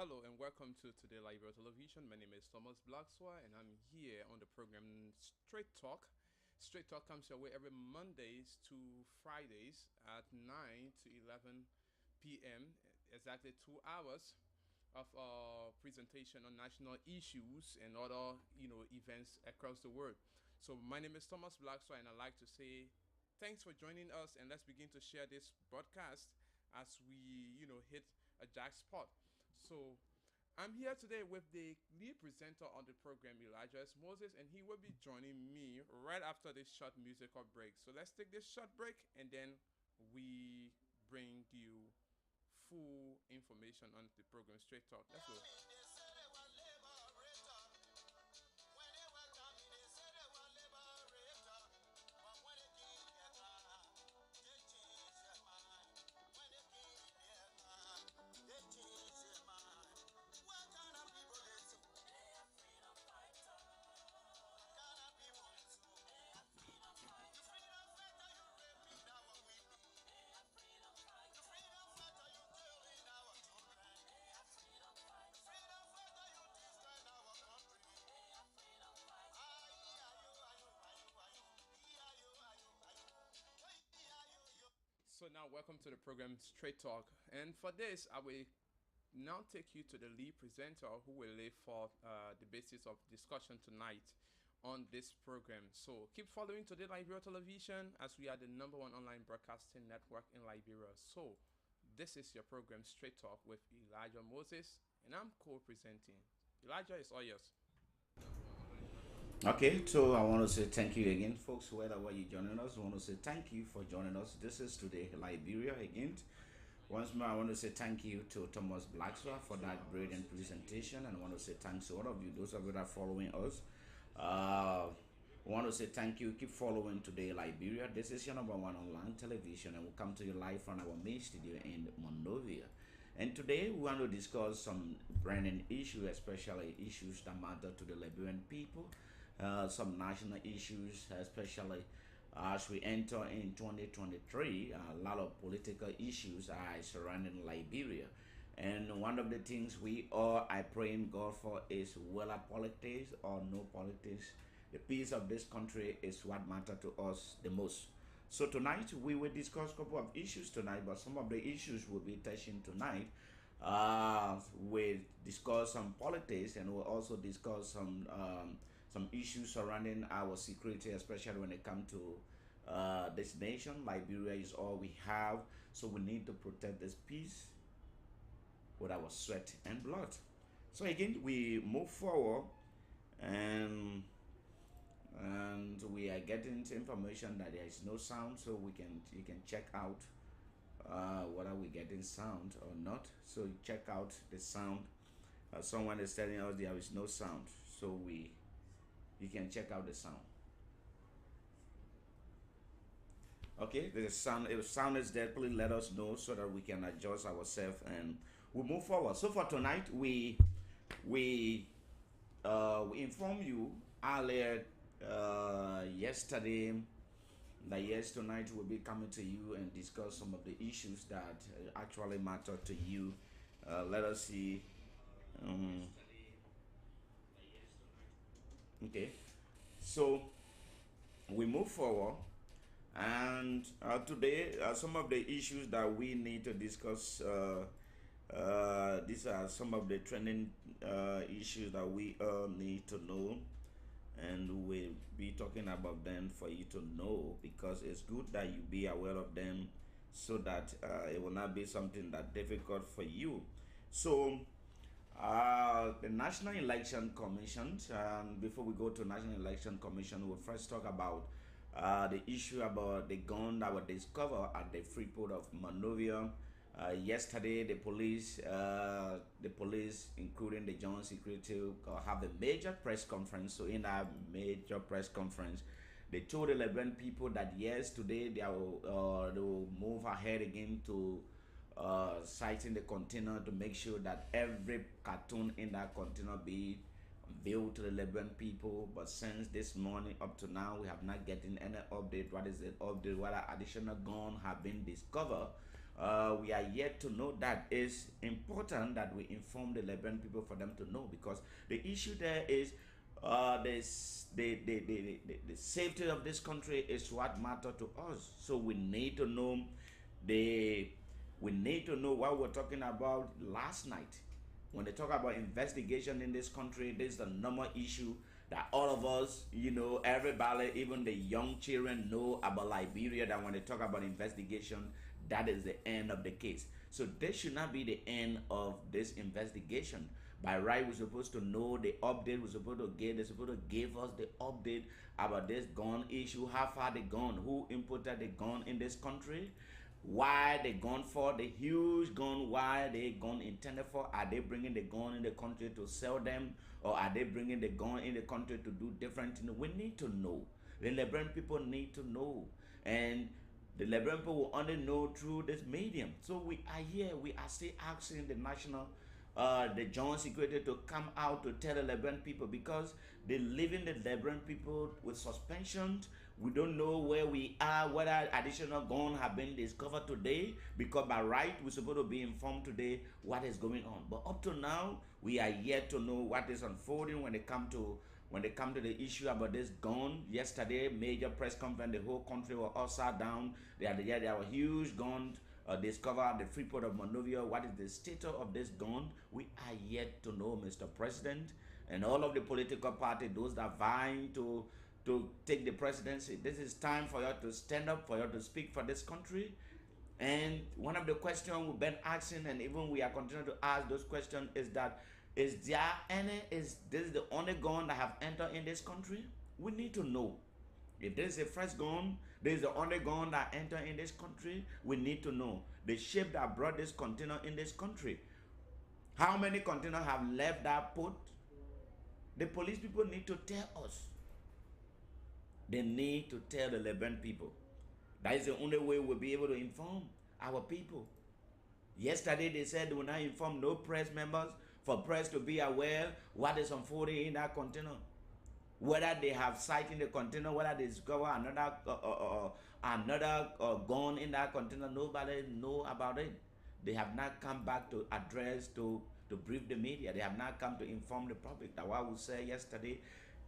Hello and welcome to Today Live Television. My name is Thomas Blackswa and I'm here on the program Straight Talk. Straight Talk comes your way every Mondays to Fridays at 9 to 11 p.m. Exactly 2 hours of presentation on national issues and other events across the world. So my name is Thomas Blackswa and I'd like to say thanks for joining us and let's begin to share this broadcast as we hit a jackpot. So I'm here today with the lead presenter on the program, Elijah S. Moses, and he will be joining me right after this short musical break. So let's take this short break and then we bring you full information on the program Straight Talk. Let's go. So now, welcome to the program Straight Talk, and for this, I will now take you to the lead presenter who will lay forth the basis of discussion tonight on this program. So keep following Today Liberia Television as we are the number one online broadcasting network in Liberia. So this is your program Straight Talk with Elijah Moses, and I'm co-presenting. Elijah is all yours. Okay, so I want to say thank you again, folks. Wherever you're joining us, I want to say thank you for joining us. This is today Liberia again. Once more, I want to say thank you to Thomas Blackswa for that brilliant presentation, and I want to say thanks to all of you, those of you that are following us. I want to say thank you. Keep following Today Liberia. This is your number one online television, and we'll come to you live from our main studio in Monrovia. And today we want to discuss some branding issues, especially issues that matter to the Liberian people, some national issues, especially as we enter in 2023. A lot of political issues are surrounding Liberia. And one of the things we all are praying God for is whether politics or no politics. The peace of this country is what matters to us the most. So tonight we will discuss a couple of issues tonight, but some of the issues we'll be touching tonight. We'll discuss some politics and we'll also discuss some issues surrounding our security, especially when it comes to this nation. Liberia is all we have, so we need to protect this peace with our sweat and blood. So again, we move forward and we are getting information that there is no sound, so you can check out whether we getting sound or not. So you check out the sound. Someone is telling us there is no sound, so you can check out the sound. Okay, the sound, if sound is there, please let us know so that we can adjust ourselves and we move forward. So for tonight, we inform you earlier yesterday that yes, tonight we'll be coming to you and discuss some of the issues that actually matter to you. Let us see. Um, okay, so we move forward. And today, some of the issues that we need to discuss, these are some of the trending issues that we all need to know. And we'll be talking about them for you to know because it's good that you be aware of them so that it will not be something that difficult for you. So, the National Election Commission, before we go to National Election Commission, we'll first talk about the issue about the gun that was discovered at the free port of Monrovia. Yesterday, the police, including the Joint Security, have a major press conference. So, in that major press conference, they told 11 people that yes, today they will move ahead again to sighting the container to make sure that every cartoon in that container be unveiled to the Liberian people. But since this morning up to now, we have not gotten any update. What is the update? Whether additional gun have been discovered We are yet to know that. It's important that we inform the Liberian people for them to know, because the issue there is the safety of this country is what matters to us. So we need to know the we need to know what we're talking about last night. When they talk about investigation in this country, this is the normal issue that all of us, everybody, even the young children know about Liberia, that when they talk about investigation, that is the end of the case. So this should not be the end of this investigation. By right, we're supposed to know the update. We're supposed to get. They're supposed to give us the update about this gun issue. How far they gone? Who imported the gun in this country? Why they gone for the huge gun? Why they gun intended for? Are they bringing the gun in the country to sell them, or are they bringing the gun in the country to do different things? We need to know. The Liberian people need to know, and the Liberian people will only know through this medium. So we are here. We are still asking the national, the John Security to come out to tell the Liberian people, because they leaving the Liberian people with suspensions. We don't know where we are, whether additional guns have been discovered today, because by right we're supposed to be informed today what is going on. But up to now, we are yet to know what is unfolding when they come to the issue about this gun. Yesterday, major press conference, the whole country was all sat down. There were huge guns discovered at the free port of Monrovia. What is the status of this gun? We are yet to know, Mr. President, and all of the political parties, those that are vying to take the presidency. This is time for you to stand up, for you to speak for this country. And one of the questions we've been asking, and even we are continuing to ask those questions, is that is this the only gun that have entered in this country? We need to know. If there is a fresh gun, there is the only gun that entered in this country. We need to know the ship that brought this container in this country. How many containers have left that port? The police people need to tell us. They need to tell the Liberian people. That is the only way we'll be able to inform our people. Yesterday they said they will not inform no press members, for press to be aware what is unfolding in that container. Whether they have sighted the container, whether they discover another gun in that container, nobody know about it. They have not come back to address, to brief the media. They have not come to inform the public. That's why we said yesterday,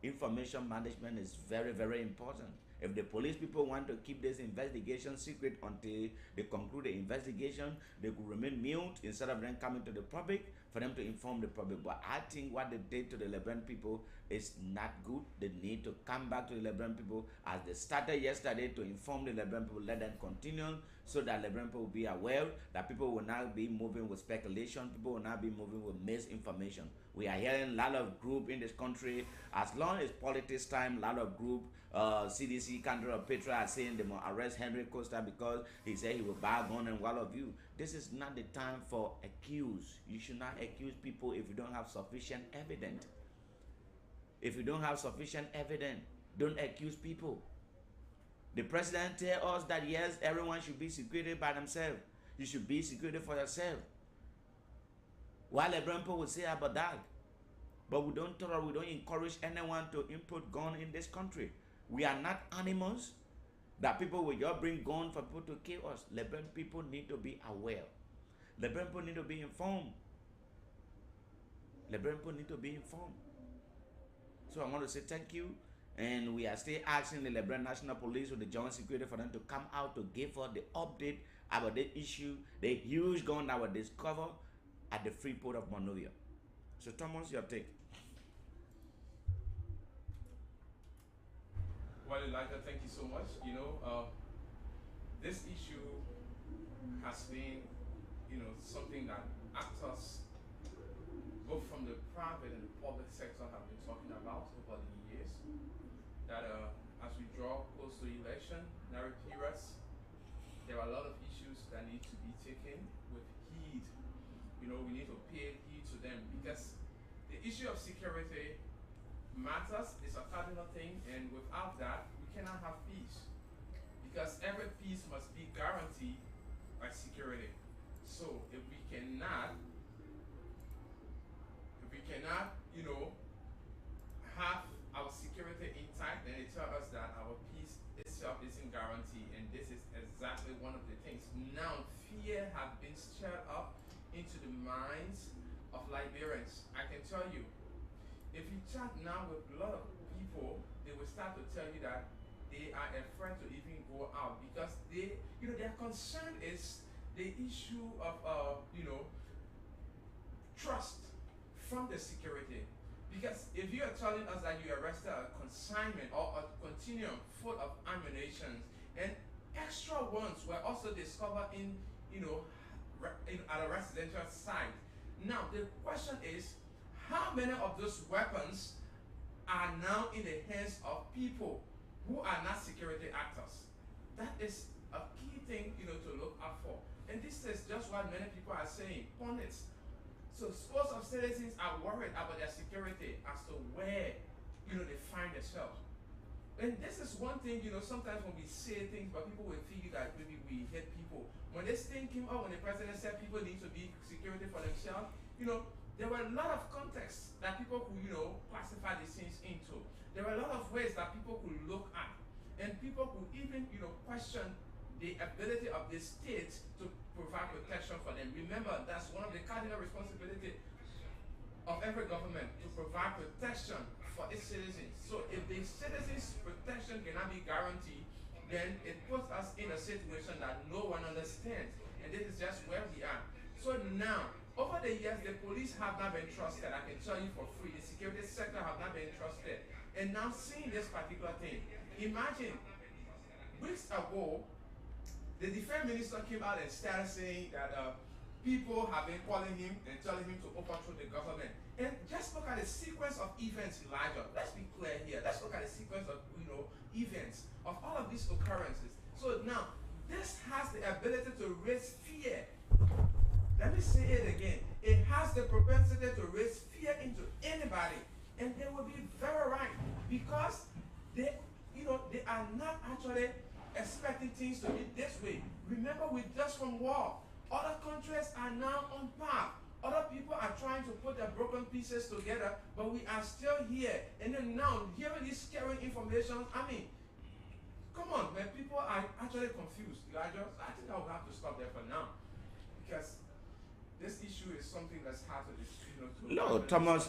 information management is very, very important. If the police people want to keep this investigation secret until they conclude the investigation, they could remain mute instead of them coming to the public for them to inform the public. But I think what they did to the Liberian people is not good. They need to come back to the Liberian people as they started yesterday to inform the Liberian people, let them continue, so that Liberian people will be aware that people will not be moving with speculation, people will not be moving with misinformation. We are hearing a lot of group in this country, as long as politics time, a lot of group, CDC candidate of Petra are saying they will arrest Henry Costa because he said he will buy a gun and all of you. This is not the time for accuse. You should not accuse people if you don't have sufficient evidence. If you don't have sufficient evidence, don't accuse people. The president tells us that yes, everyone should be security by themselves. You should be security for yourself. What Liberian people will say about that? But we don't encourage anyone to import gun in this country. We are not animals that people will just bring gun for people to kill us. Liberian people need to be aware. Liberian people need to be informed. Liberian people need to be informed. So I want to say thank you. And we are still asking the Liberian National Police with the Joint Security for them to come out to give us the update about the issue, the huge gun that was discovered at the free port of Monrovia. So Thomas, your take. Well, Elijah, thank you so much. This issue has been, something that actors, both from the private and the public sector, have been talking about over the years. That as we draw close to election, narrow periods, there are a lot of issues that need to be taken with heed. We need to pay heed to them, because the issue of security matters. Is a cardinal thing, and without that, we cannot have peace, because every peace must be guaranteed by security. So if we cannot, have our security intact, then it tells us that our peace itself isn't guaranteed, and this is exactly one of the things. Now, fear have been stirred up into the minds of Liberians. I can tell you, if you chat now with a lot of people, they will start to tell you that they are afraid to even go out because they, their concern is the issue of, trust from the security. Because if you are telling us that you arrested a consignment or a continuum full of ammunitions and extra ones were also discovered in, at a residential site. Now the question is, how many of those weapons are now in the hands of people who are not security actors? That is a key thing, to look out for. And this is just what many people are saying, pundits. So scores of citizens are worried about their security as to where, they find themselves. And this is one thing, sometimes when we say things, but people will feel that maybe we hate people. When this thing came up, when the president said people need to be security for themselves, there were a lot of contexts that people could, classify these things into. There were a lot of ways that people could look at. And people could even, question the ability of the state to provide protection for them. Remember, that's one of the cardinal responsibilities of every government, to provide protection for its citizens. So if the citizens' protection cannot be guaranteed, then it puts us in a situation that no one understands. And this is just where we are. So now, over the years, the police have not been trusted. I can tell you for free, the security sector have not been trusted. And now seeing this particular thing, imagine, weeks ago, the defense minister came out and started saying that people have been calling him and telling him to overthrow the government. And just look at the sequence of events, Elijah. Let's be clear here. Let's look at the sequence of events of all of these occurrences. So now, this has the ability to raise fear. Let me say it again. It has the propensity to raise fear into anybody. And they will be very right because they are not actually expecting things to be this way. Remember, we're just from war. Other countries are now on path. Other people are trying to put their broken pieces together, but we are still here. And then now, hearing this scary information, come on, man, people are actually confused. I think I will have to stop there for now. Because this issue is something that's hard to No, Thomas,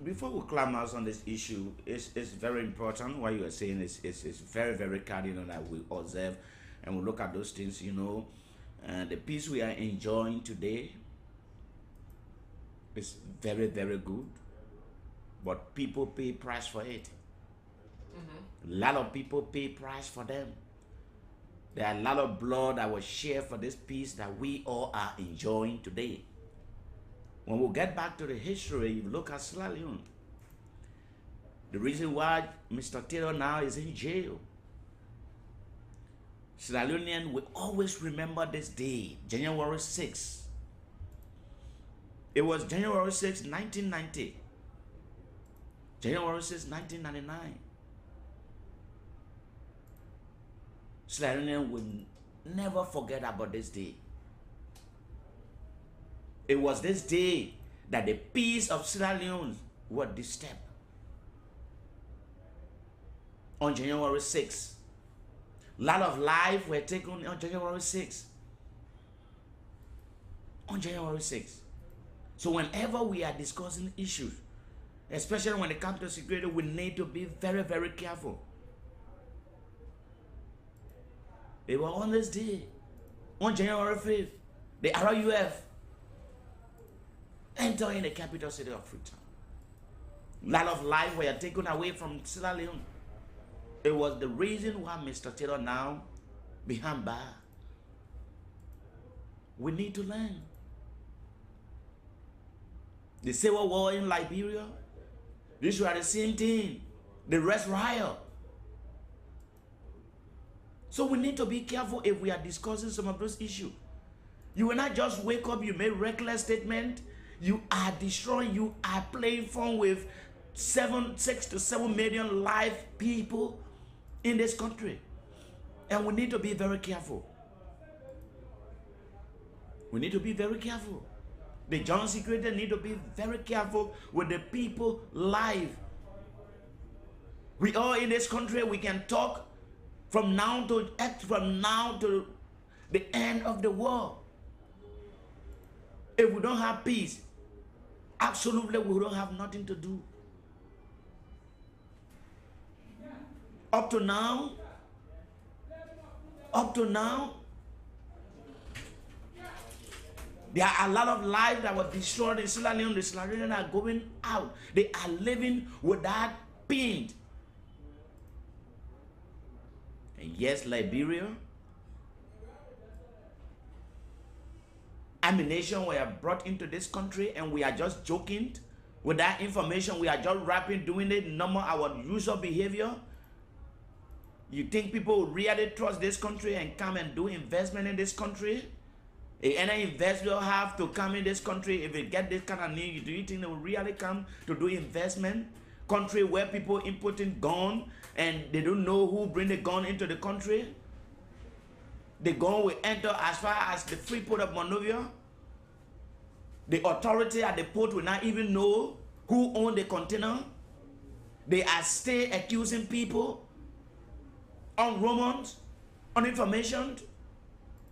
before we clamor on this issue, it's very important. What you are saying is very, very cardinal that we observe and we look at those things, the peace we are enjoying today is very, very good, but people pay price for it. A lot of people pay price for them. There are a lot of blood that was shared for this peace that we all are enjoying today. When we get back to the history, you look at Sierra Leone. The reason why Mr. Taylor now is in jail. Sierra Leonean will always remember this day, January 6. It was January 6, 1990. January 6, 1999. Sierra Leone will never forget about this day. It was this day that the peace of Sierra Leone was disturbed. On January 6. A lot of lives were taken on January 6. On January 6. So whenever we are discussing issues, especially when it comes to security, we need to be very, very careful. They were on this day, on January 5th, the RUF entering the capital city of Freetown. A lot of lives were taken away from Sierra Leone. It was the reason why Mr. Taylor now behind bar. We need to learn. The Civil War in Liberia, this was the same thing. The Red Riot. So we need to be careful if we are discussing some of those issues. You will not just wake up, you make reckless statement. You are destroying, you are playing fun with 6 to 7 million live people in this country. And we need to be very careful. We need to be very careful. The John Secretary need to be very careful with the people live. We all in this country, we can talk from now to the end of the world. If we don't have peace, absolutely we don't have nothing to do. Up to now, there are a lot of lives that were destroyed in Sierra Leone. The Sierra Leone are going out. They are living without pain. And yes, Liberia, ammunition were brought into this country, and we are just joking with that information. We are just rapping, doing it normal, our usual behavior. You think people will really trust this country and come and do investment in this country? If any investor have to come in this country, if they get this kind of need, do you think they will really come to do investment? Country where people importing gun and they don't know who bring the gun into the country? The gun will enter as far as the free port of Monrovia. The authority at the port will not even know who owned the container. They are still accusing people on rumors, on information.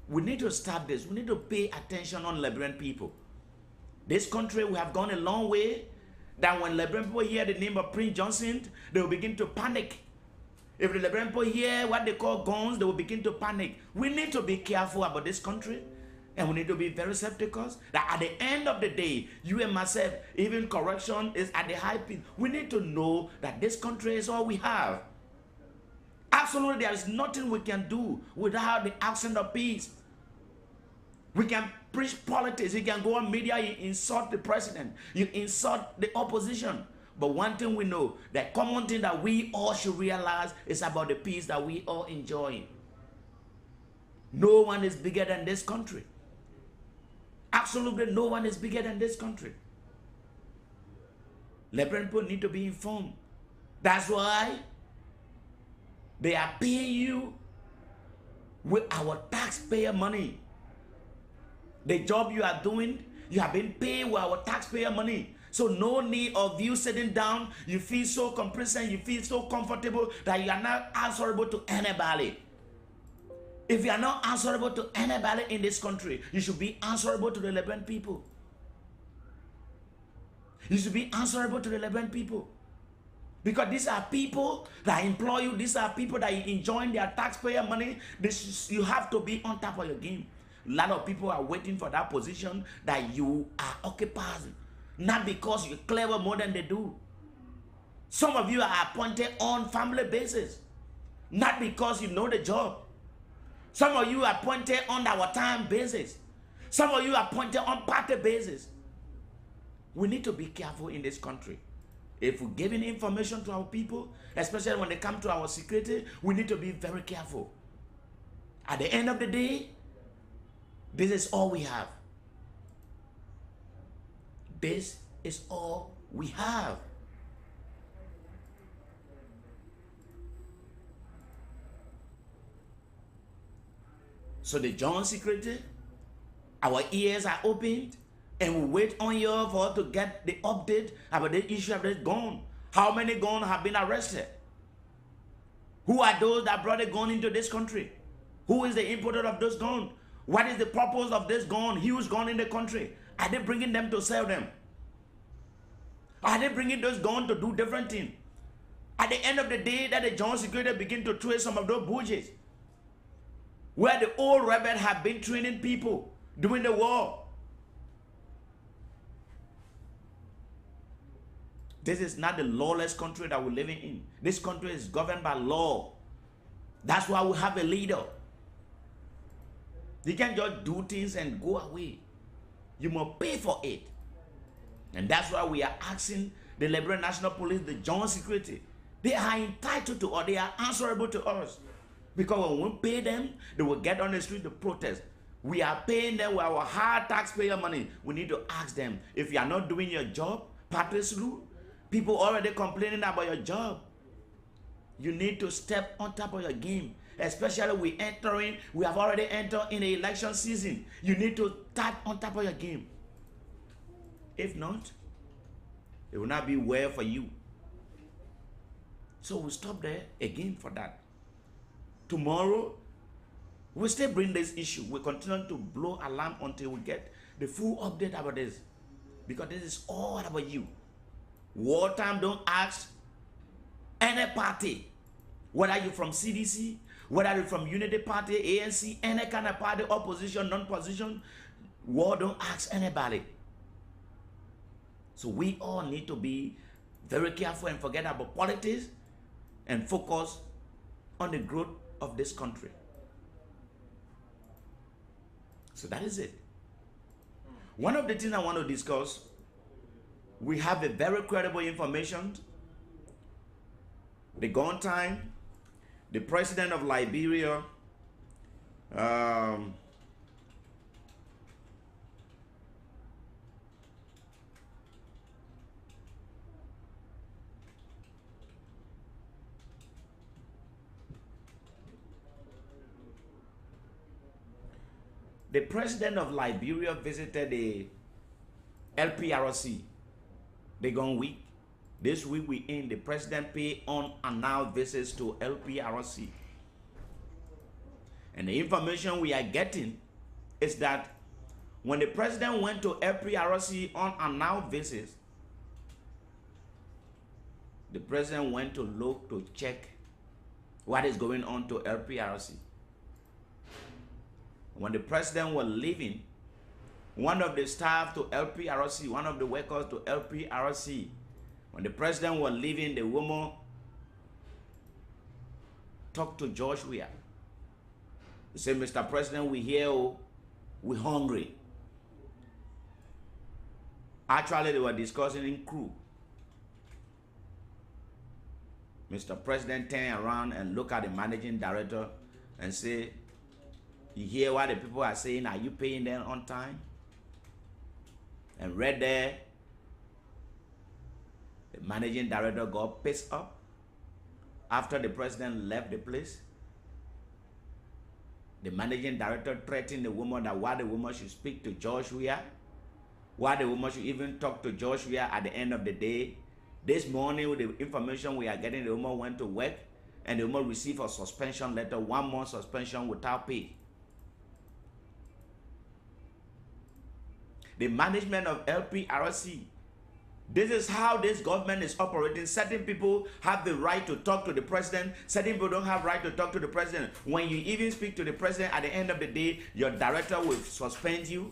We need to stop this. We need to pay attention on Liberian people. This country, we have gone a long way that when Liberian people hear the name of Prince Johnson, they will begin to panic. If the Liberian people hear what they call guns, they will begin to panic. We need to be careful about this country, and we need to be very skeptical that at the end of the day, you and myself, even corruption is at the high peak. We need to know that this country is all we have. Absolutely, there is nothing we can do without the absence of peace. We can preach politics. You can go on media, you insult the president, you insult the opposition. But one thing we know, the common thing that we all should realize is about the peace that we all enjoy. No one is bigger than this country. Absolutely no one is bigger than this country. Liberian people need to be informed. That's why they are paying you with our taxpayer money. The job you are doing, you have been paid with our taxpayer money. So no need of you sitting down. You feel so complacent, you feel so comfortable that you are not answerable to anybody. If you are not answerable to anybody in this country, you should be answerable to the Liberian people. You should be answerable to the Liberian people. Because these are people that employ you. These are people that you enjoying their taxpayer money. You have to be on top of your game. A lot of people are waiting for that position that you are occupying. Not because you're clever more than they do. Some of you are appointed on family basis. Not because you know the job. Some of you are appointed on our time basis. Some of you are appointed on party basis. We need to be careful in this country. If we're giving information to our people, especially when they come to our security, we need to be very careful. At the end of the day, this is all we have. This is all we have. So the John security, our ears are opened, and we wait on you for us to get the update about the issue of this gun. How many guns have been arrested? Who are those that brought a gun into this country? Who is the importer of those guns? What is the purpose of this gun, huge gun in the country? Are they bringing them to sell them? Are they bringing those guns to do different things? At the end of the day, that the John security begin to trace some of those budgets where the old rebels have been training people during the war. This is not the lawless country that we're living in. This country is governed by law. That's why we have a leader. You can't just do things and go away. You must pay for it. And that's why we are asking the Liberian National Police, the John security. They are entitled to, or they are answerable to us. Because when we pay them, they will get on the street to protest. We are paying them with our hard taxpayer money. We need to ask them, if you are not doing your job, practice rule. People already complaining about your job. You need to step on top of your game. Especially we have already entered in the election season. You need to start on top of your game. If not, it will not be well for you. So we'll stop there again for that. Tomorrow, we'll still bring this issue. We'll continue to blow alarm until we get the full update about this, because this is all about you. Wartime don't ask any party, whether you're from CDC, whether you're from Unity Party, ANC, any kind of party, opposition, non-position, war don't ask anybody. So we all need to be very careful and forget about politics and focus on the growth of this country. So that is it. One of the things I want to discuss, we have a very credible information. The gun time, the president of Liberia, visited the LPRC. They gone week. This week we in, the president pay unannounced visits to LPRC. And the information we are getting is that when the president went to LPRC unannounced visits, the president went to look to check what is going on to LPRC. When the president was leaving, one of the staff to LPRC, one of the workers to LPRC, when the president was leaving, the woman talked to George Weah. He said, Mr. President, we here, we're hungry. Actually, they were discussing in crew. Mr. President turned around and looked at the managing director and said, you hear what the people are saying? Are you paying them on time? And right there, the managing director got pissed up. After the president left the place, the managing director threatened the woman that why the woman should speak to George Weah, why the woman should even talk to George Weah at the end of the day. This morning, with the information we are getting, the woman went to work and the woman received a suspension letter, 1 month suspension without pay. The management of LPRC, this is how this government is operating. Certain people have the right to talk to the president. Certain people don't have right to talk to the president. When you even speak to the president, at the end of the day, your director will suspend you.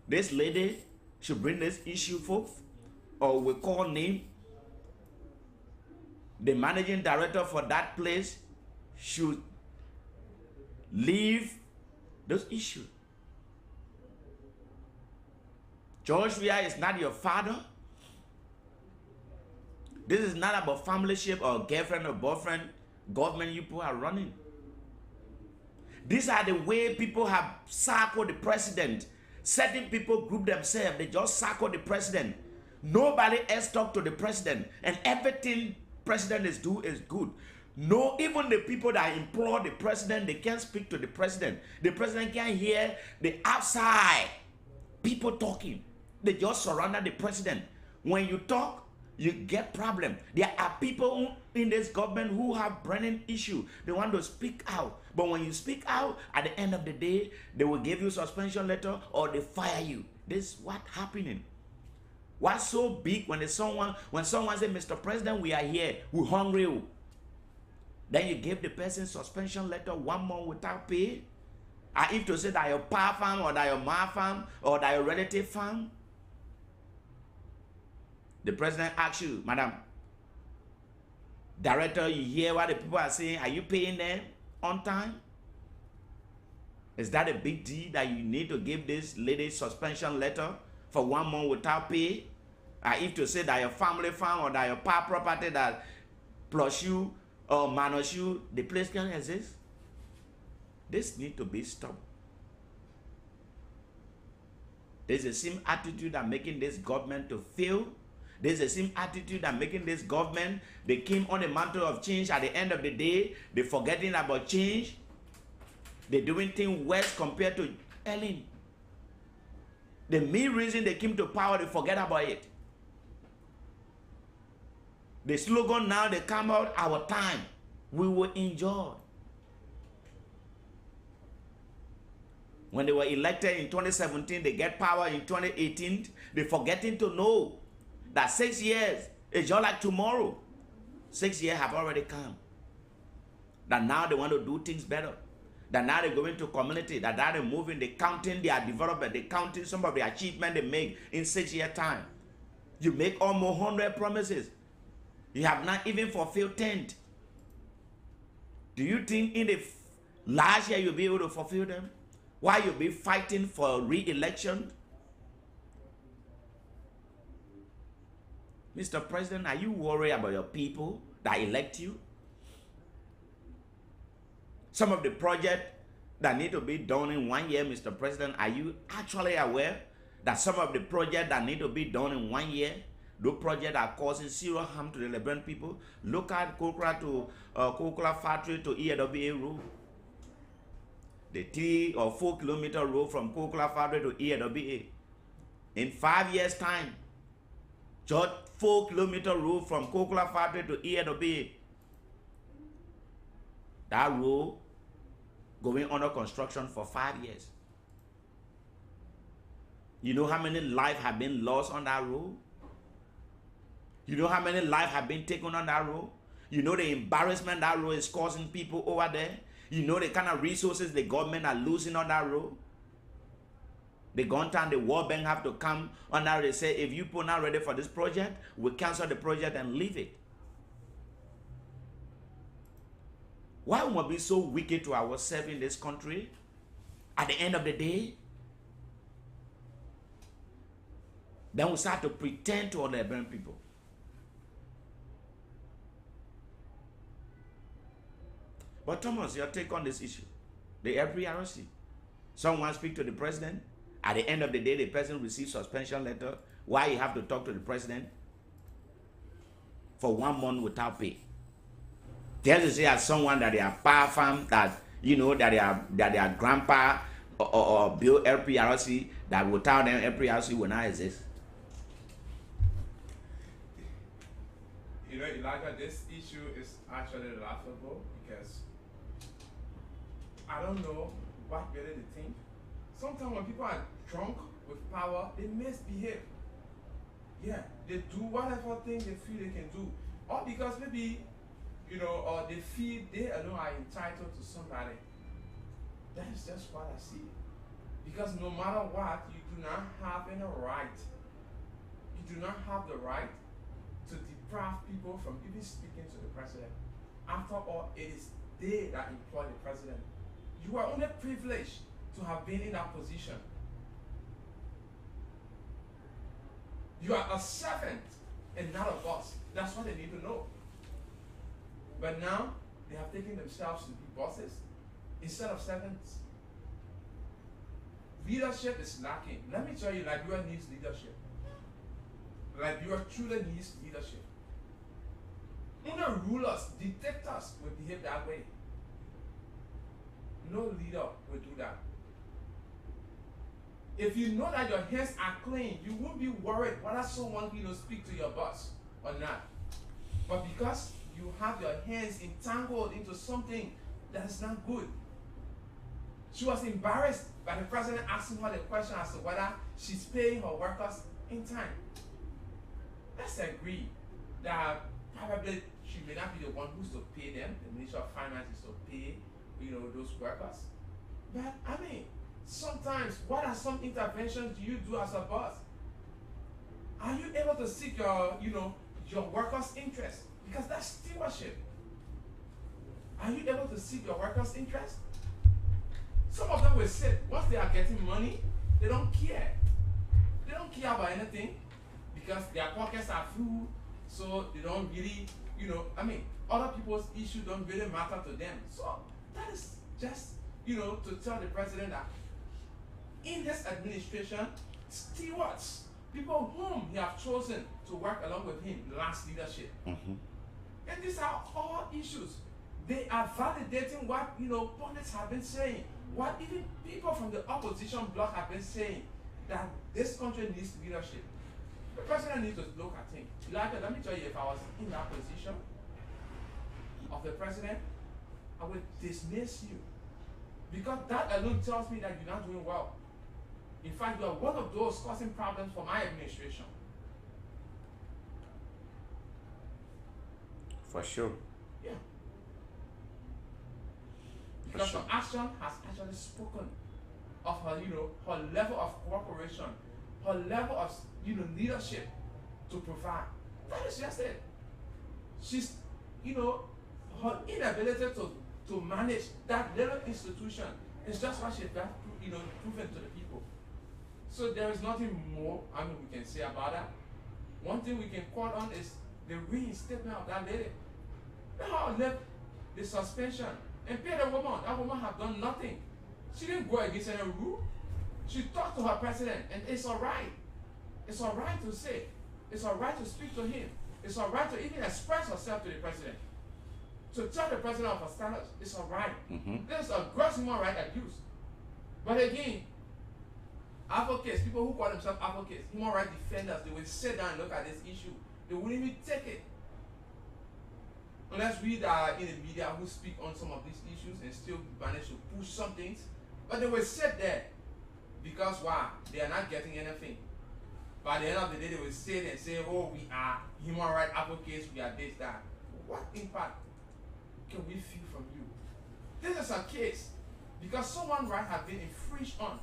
This lady should bring this issue forth, or will call name. The managing director for that place should leave those issues. George Weah is not your father. This is not about familyship or girlfriend or boyfriend government you people are running. These are the way people have circled the president. Certain people group themselves, they just circle the president. Nobody else talk to the president, and everything president is do is good. No, even the people that implore the president, they can't speak to the president. The president can't hear the outside people talking. They just surround the president. When you talk, you get problem. There are people in this government who have burning issue. They want to speak out. But when you speak out, at the end of the day, they will give you suspension letter or they fire you. This is what's happening. What's so big when someone say, Mr. President, we are here, we're hungry. Then you give the person suspension letter 1 month without pay. And if to say that your pa farm or that your ma farm or that your relative farm, the president asks you, Madam Director, you hear what the people are saying? Are you paying them on time? Is that a big deal that you need to give this lady suspension letter for 1 month without pay? If to say that your family farm or that your pa property that plus you or minus you, the place can exist? This need to be stopped. There's the same attitude that making this government to fail. There's the same attitude that making this government, they came on the mantle of change. At the end of the day, they're forgetting about change. They're doing things worse compared to Ellen. The main reason they came to power, they forget about it. The slogan now, they come out, our time, we will enjoy. When they were elected in 2017, they get power in 2018. They're forgetting to know that 6 years is just like tomorrow. 6 years have already come. That now they want to do things better. That now they're going to community. That now they're moving, they're counting their development. They're counting some of the achievement they make in 6 year time. You make almost 100 promises. You have not even fulfilled 10. Do you think in the last year you'll be able to fulfill them? Why you'll be fighting for re-election? Mr. President, are you worried about your people that elect you? Some of the projects that need to be done in 1 year, Mr. President, are you actually aware that some of the projects that need to be done in 1 year, those projects are causing serious harm to the Liberian people? Look at Coca-Cola factory to EAWA road. The 3 or 4 kilometer road from Coca-Cola factory to EAWA. In 5 years' time, just 4 kilometer road from Coca-Cola factory to EAWA. That road going under construction for 5 years. You know how many lives have been lost on that road? You know how many lives have been taken on that road? You know the embarrassment that road is causing people over there? You know the kind of resources the government are losing on that road? The government and the World Bank have to come on that road. They say, if you people are not ready for this project, we'll cancel the project and leave it. Why would we be so wicked to ourselves in this country? At the end of the day, then we start to pretend to other Liberian people. But Thomas, your take on this issue, the LPRC. Someone speak to the president. At the end of the day, the president receives suspension letter. Why you have to talk to the president for 1 month without pay? Just to say as someone that they are powerful, that you know that their grandpa or build LPRC, that without them LPRC will not exist. You know, Elijah, this issue is actually laughable because I don't know what really they think. Sometimes when people are drunk with power, they misbehave. Yeah, they do whatever thing they feel they can do. Or because maybe, you know, or they feel they alone are entitled to somebody. That is just what I see. Because no matter what, you do not have any right. You do not have the right to deprive people from even speaking to the president. After all, it is they that employ the president. You are only privileged to have been in that position. You are a servant and not a boss. That's what they need to know. But now, they have taken themselves to be bosses instead of servants. Leadership is lacking. Let me tell you, Liberia needs leadership. Liberia truly needs leadership. Only rulers, dictators will behave that way. No leader will do that. If you know that your hands are clean, you won't be worried whether someone speak to your boss or not. But because you have your hands entangled into something that is not good. She was embarrassed by the president asking her the question as to whether she's paying her workers in time. Let's agree that probably she may not be the one who's to pay them. The Ministry of Finance is to pay, those workers. But I mean, sometimes, what are some interventions do you do as a boss? Are you able to seek your workers' interest? Because that's stewardship. Are you able to seek your workers' interest? Some of them will say, once they are getting money, they don't care. They don't care about anything because their pockets are full, so they don't really, other people's issues don't really matter to them. So that is just, to tell the president that in this administration, stewards, people whom he have chosen to work along with him, last leadership. Mm-hmm. And these are all issues. They are validating what pundits have been saying, what even people from the opposition bloc have been saying, that this country needs leadership. The president needs to look at things. Elijah, let me tell you, if I was in that position of the president, I would dismiss you. Because that alone tells me that you're not doing well. In fact, you are one of those causing problems for my administration. For sure. Yeah. Because her action has actually spoken of her, her level of cooperation, her level of, leadership to provide. That is just it. She's, her inability to manage that little institution is just what she's proven to the people. So there is nothing more, we can say about that. One thing we can call on is the reinstatement of that lady. Let her lift the suspension and pay the woman. That woman have done nothing. She didn't go against any rule. She talked to her president, and it's all right. It's all right to say. It's all right to speak to him. It's all right to even express herself to the president. To tell the president of her status, it's all right. There's a gross human right abuse. But again, advocates, people who call themselves advocates, human rights defenders, they will sit down and look at this issue. They wouldn't even take it. Unless we are in the media who speak on some of these issues and still manage to push some things. But they will sit there. Because why? They are not getting anything. By the end of the day, they will sit and say, oh, we are human rights advocates, we are this, that. What impact can we feel from you? This is a case. Because someone's right has been infringed on.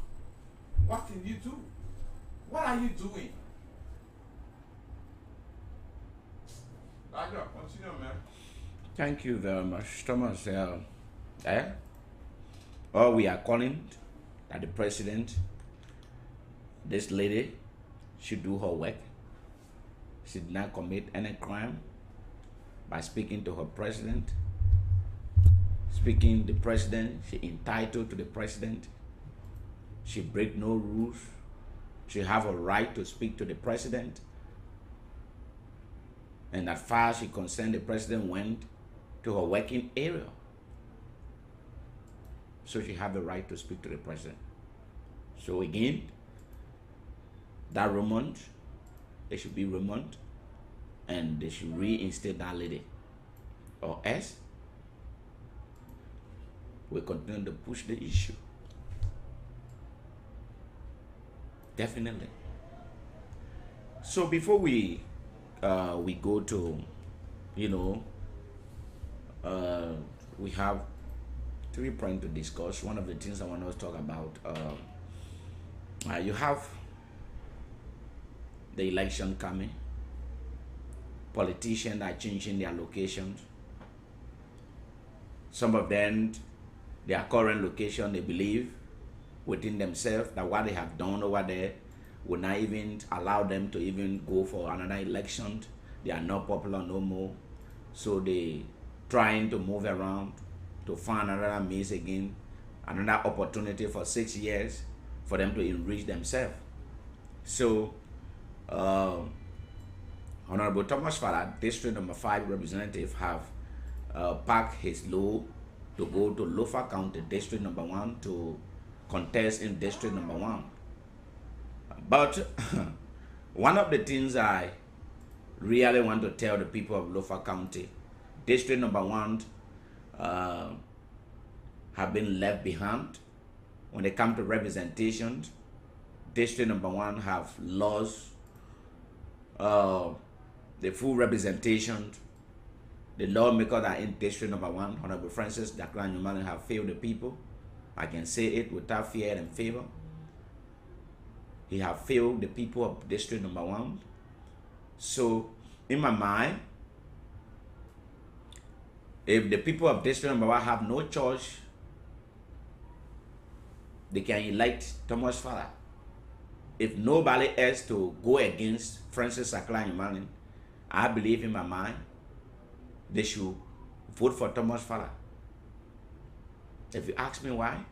What can you do? What are you doing? Continue, man. Thank you very much, Thomas. All we are calling that the president, this lady, should do her work. She did not commit any crime by speaking to her president. Speaking the president, she entitled to the president. She break no rules. She have a right to speak to the president. And as far as she concerned, the president went to her working area. So she have the right to speak to the president. So again, that remoned, they should be remoned, and they should reinstate that lady. Or else, we continue to push the issue. Definitely. So before we go to, we have 3 points to discuss. One of the things I want to talk about, you have the election coming. Politicians are changing their locations. Some of them, their current location, they believe within themselves that what they have done over there will not even allow them to even go for another election. They are not popular no more. So they trying to move around to find another means again, another opportunity for 6 years for them to enrich themselves. So Honorable Thomas Farah, District Number 5 representative, have packed his load to go to Lofa County, District Number 1 to contest in District Number 1. But one of the things I really want to tell the people of Lofa County, District Number 1 have been left behind when it comes to representation. District Number 1 have lost the full representation. The lawmakers that are in District Number 1, Honorable Francis Daklan Yumani, have failed the people. I can say it without fear and favor. He have failed the people of District Number 1. So, in my mind, if the people of District Number 1 have no choice, they can elect Thomas Farah. If nobody else to go against Francis Daklan Yumani, I believe in my mind, they should vote for Thomas Farah. If you ask me why,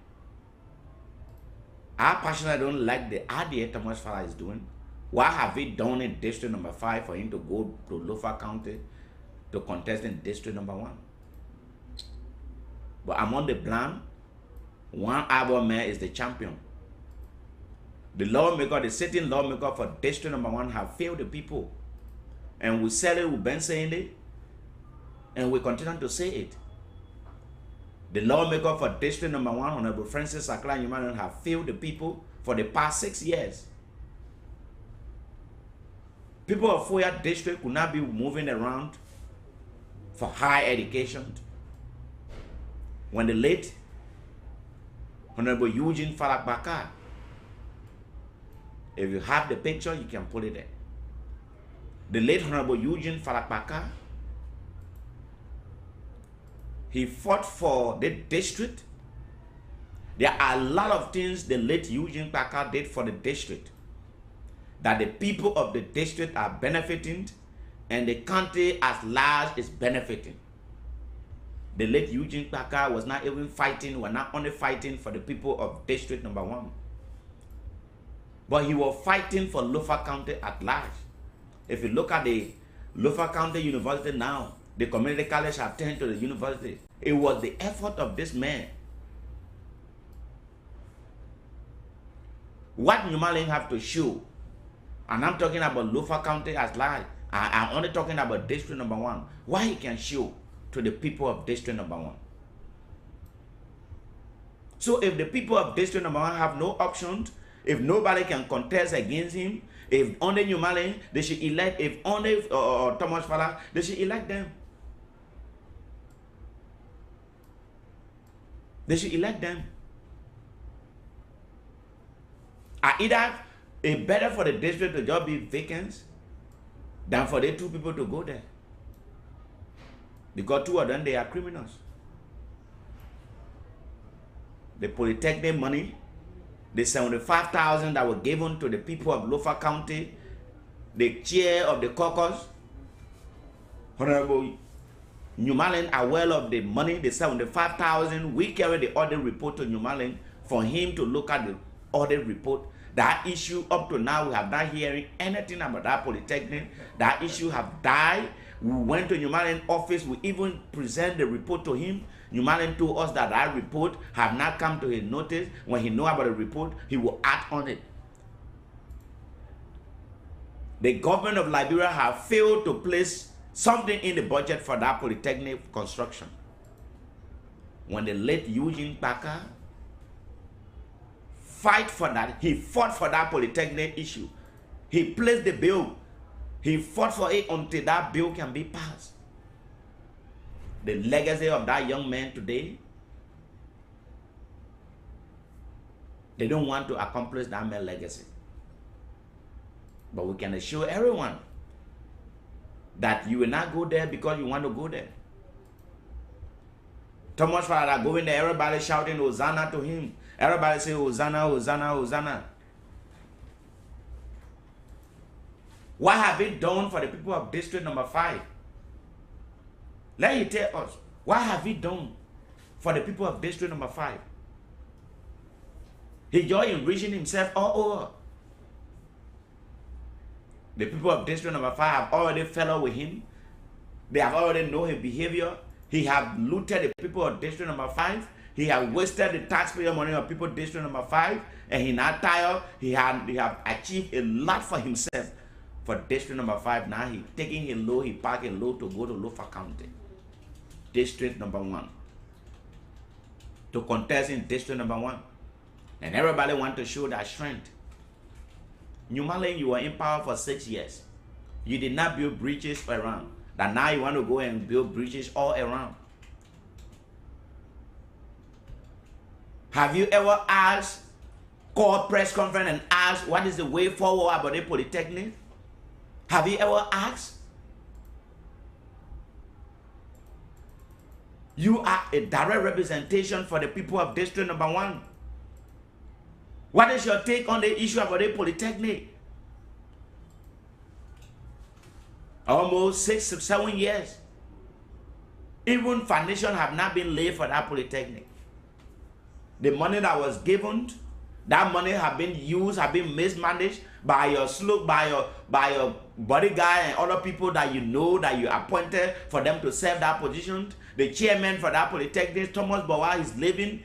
I personally don't like the idea Thomas Farah is doing. Why have we done in District Number 5 for him to go to Lofa County to contest in District Number 1? But among the blind, one Arbor Mayor is the champion. The lawmaker, the sitting lawmaker for District Number 1 have failed the people. And we said it, we've been saying it, and we continue to say it. The lawmaker for District Number 1, Honorable Francis Sakla Nyumalin, have failed the people for the past 6 years. People of Foya District could not be moving around for higher education. When the late Honorable Eugene Falakbaka, if you have the picture, you can put it there. The late Honorable Eugene Falakbaka, he fought for the district. There are a lot of things the late Eugene Falakbaka did for the district that the people of the district are benefiting and the country at large is benefiting. The late Eugene Falakbaka was not even fighting, was not only fighting for the people of District Number 1, but he was fighting for Lofa County at large. If you look at the Lofa County University now, the community college have turned to the university. It was the effort of this man. What Nyumalin have to show, and I'm talking about Lofa County as large, I'm only talking about District Number 1, what he can show to the people of District Number 1. So if the people of District Number 1 have no options, if nobody can contest against him, if only Nyumalin, they should elect, if only Thomas Fala, they should elect them. They should elect them. Either it's better for the district to just be vacant than for the two people to go there. Because two of them, they are criminals. The Polytechnic money, the 75,000 that were given to the people of Lofa County, the chair of the caucus, Honorable Nyumalin, are well of the money, the 75,000. We carry the audit report to Nyumalin for him to look at the audit report. That issue up to now, we have not hearing anything about that Polytechnic. That issue have died. We went to Nyumalin office. We even present the report to him. Nyumalin told us that that report have not come to his notice. When he know about the report, he will act on it. The government of Liberia have failed to place something in the budget for that Polytechnic construction. When the late Eugene Falakbaka fight for that, he fought for that Polytechnic issue. He placed the bill. He fought for it until that bill can be passed. The legacy of that young man today, they don't want to accomplish that man's legacy. But we can assure everyone that you will not go there because you want to go there. Thomas Father going there, everybody shouting Hosanna to him. Everybody say Hosanna, Hosanna, Hosanna. What have we done for the people of District Number 5? Let you tell us, what have we done for the people of District Number 5? He just enriching himself all over. The people of District Number 5 have already fell with him. They have already know his behavior. He have looted the people of District Number 5. He have wasted the taxpayer money of people of District Number 5. And he not tired. He have achieved a lot for himself for District Number 5. Now he taking his load, he parking load to go to Lofa County. District Number 1. To contest in District Number 1. And everybody want to show that strength. Nyumalin, you were in power for 6 years. You did not build bridges around. That now you want to go and build bridges all around. Have you ever asked, called press conference and asked what is the way forward about the Polytechnic? Have you ever asked? You are a direct representation for the people of District Number 1. What is your take on the issue about the Polytechnic? Almost 6 to 7 years. Even foundation have not been laid for that Polytechnic. The money that was given, that money have been used, have been mismanaged by your slope, by your bodyguard and other people that you know that you appointed for them to serve that position. The chairman for that Polytechnic, Thomas Bawa, is living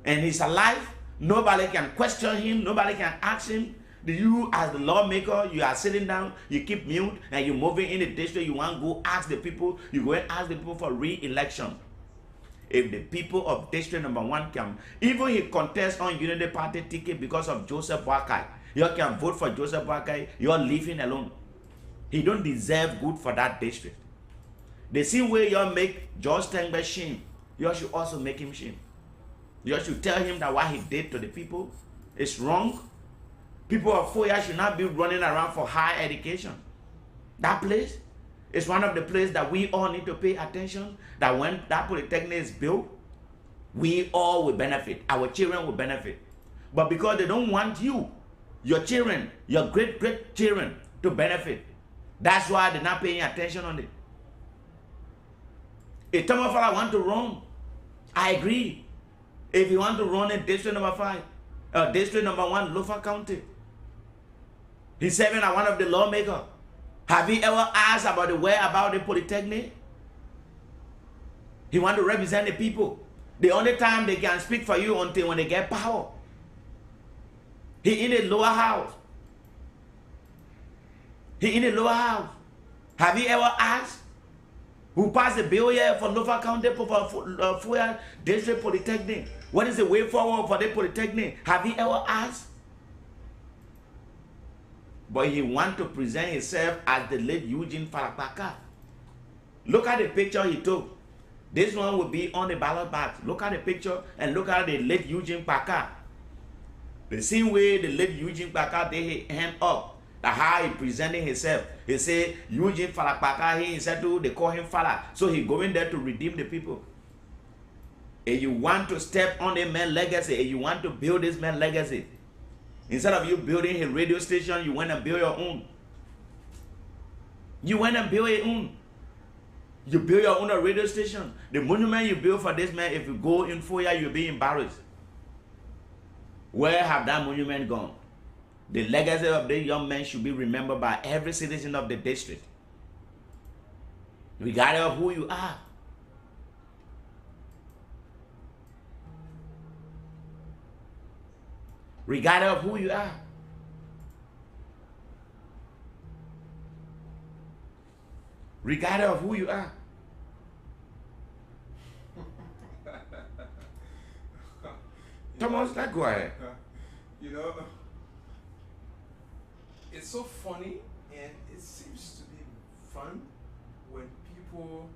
and he's alive. Nobody can question him. Nobody can ask him. You as the lawmaker, you are sitting down, you keep mute, and you're moving in the district. You want to go ask the people. You go and ask the people for re-election. If the people of district number 1 can, even he contests on Unity Party ticket because of Joseph Boakai, you can vote for Joseph Boakai, you're leaving alone. He don't deserve good for that district. The same way you make George Stengber shame, you should also make him shame. You should tell him that what he did to the people is wrong. People of Foya should not be running around for higher education. That place is one of the places that we all need to pay attention, that when that polytechnic is built, we all will benefit. Our children will benefit. But because they don't want you, your children, your great children to benefit, that's why they're not paying attention on it. If Tomafala want to run, I agree. If you want to run in district number 5, district number 1, Lofa County, he's serving as one of the lawmakers. Have you ever asked about the whereabouts of the polytechnic? He want to represent the people. The only time they can speak for you until when they get power. He in the lower house. He in the lower house. Have you ever asked who passed the bill here for Lofa County for Fuya District Polytechnic? What is the way forward for the polytechnic? Have you ever asked? But he want to present himself as the late Eugene Falapaka. Look at the picture he took. This one will be on the ballot box. Look at the picture and look at the late Eugene Paka. The same way the late Eugene Paka did his hand up. That's how he presenting himself. He say Eugene Falapaka, he said to they call him Fala. So he going there to redeem the people. If you want to step on a man's legacy, if you want to build this man's legacy, instead of you building a radio station, you went and build your own. You went and build your own. You build your own radio station. The monument you build for this man, if you go in Foya, you'll be embarrassed. Where have that monument gone? The legacy of the young man should be remembered by every citizen of the district, regardless of who you are. Regardless of who you are. Regardless of who you are. Thomas, let's go ahead. You know, it's so funny and it seems to be fun when people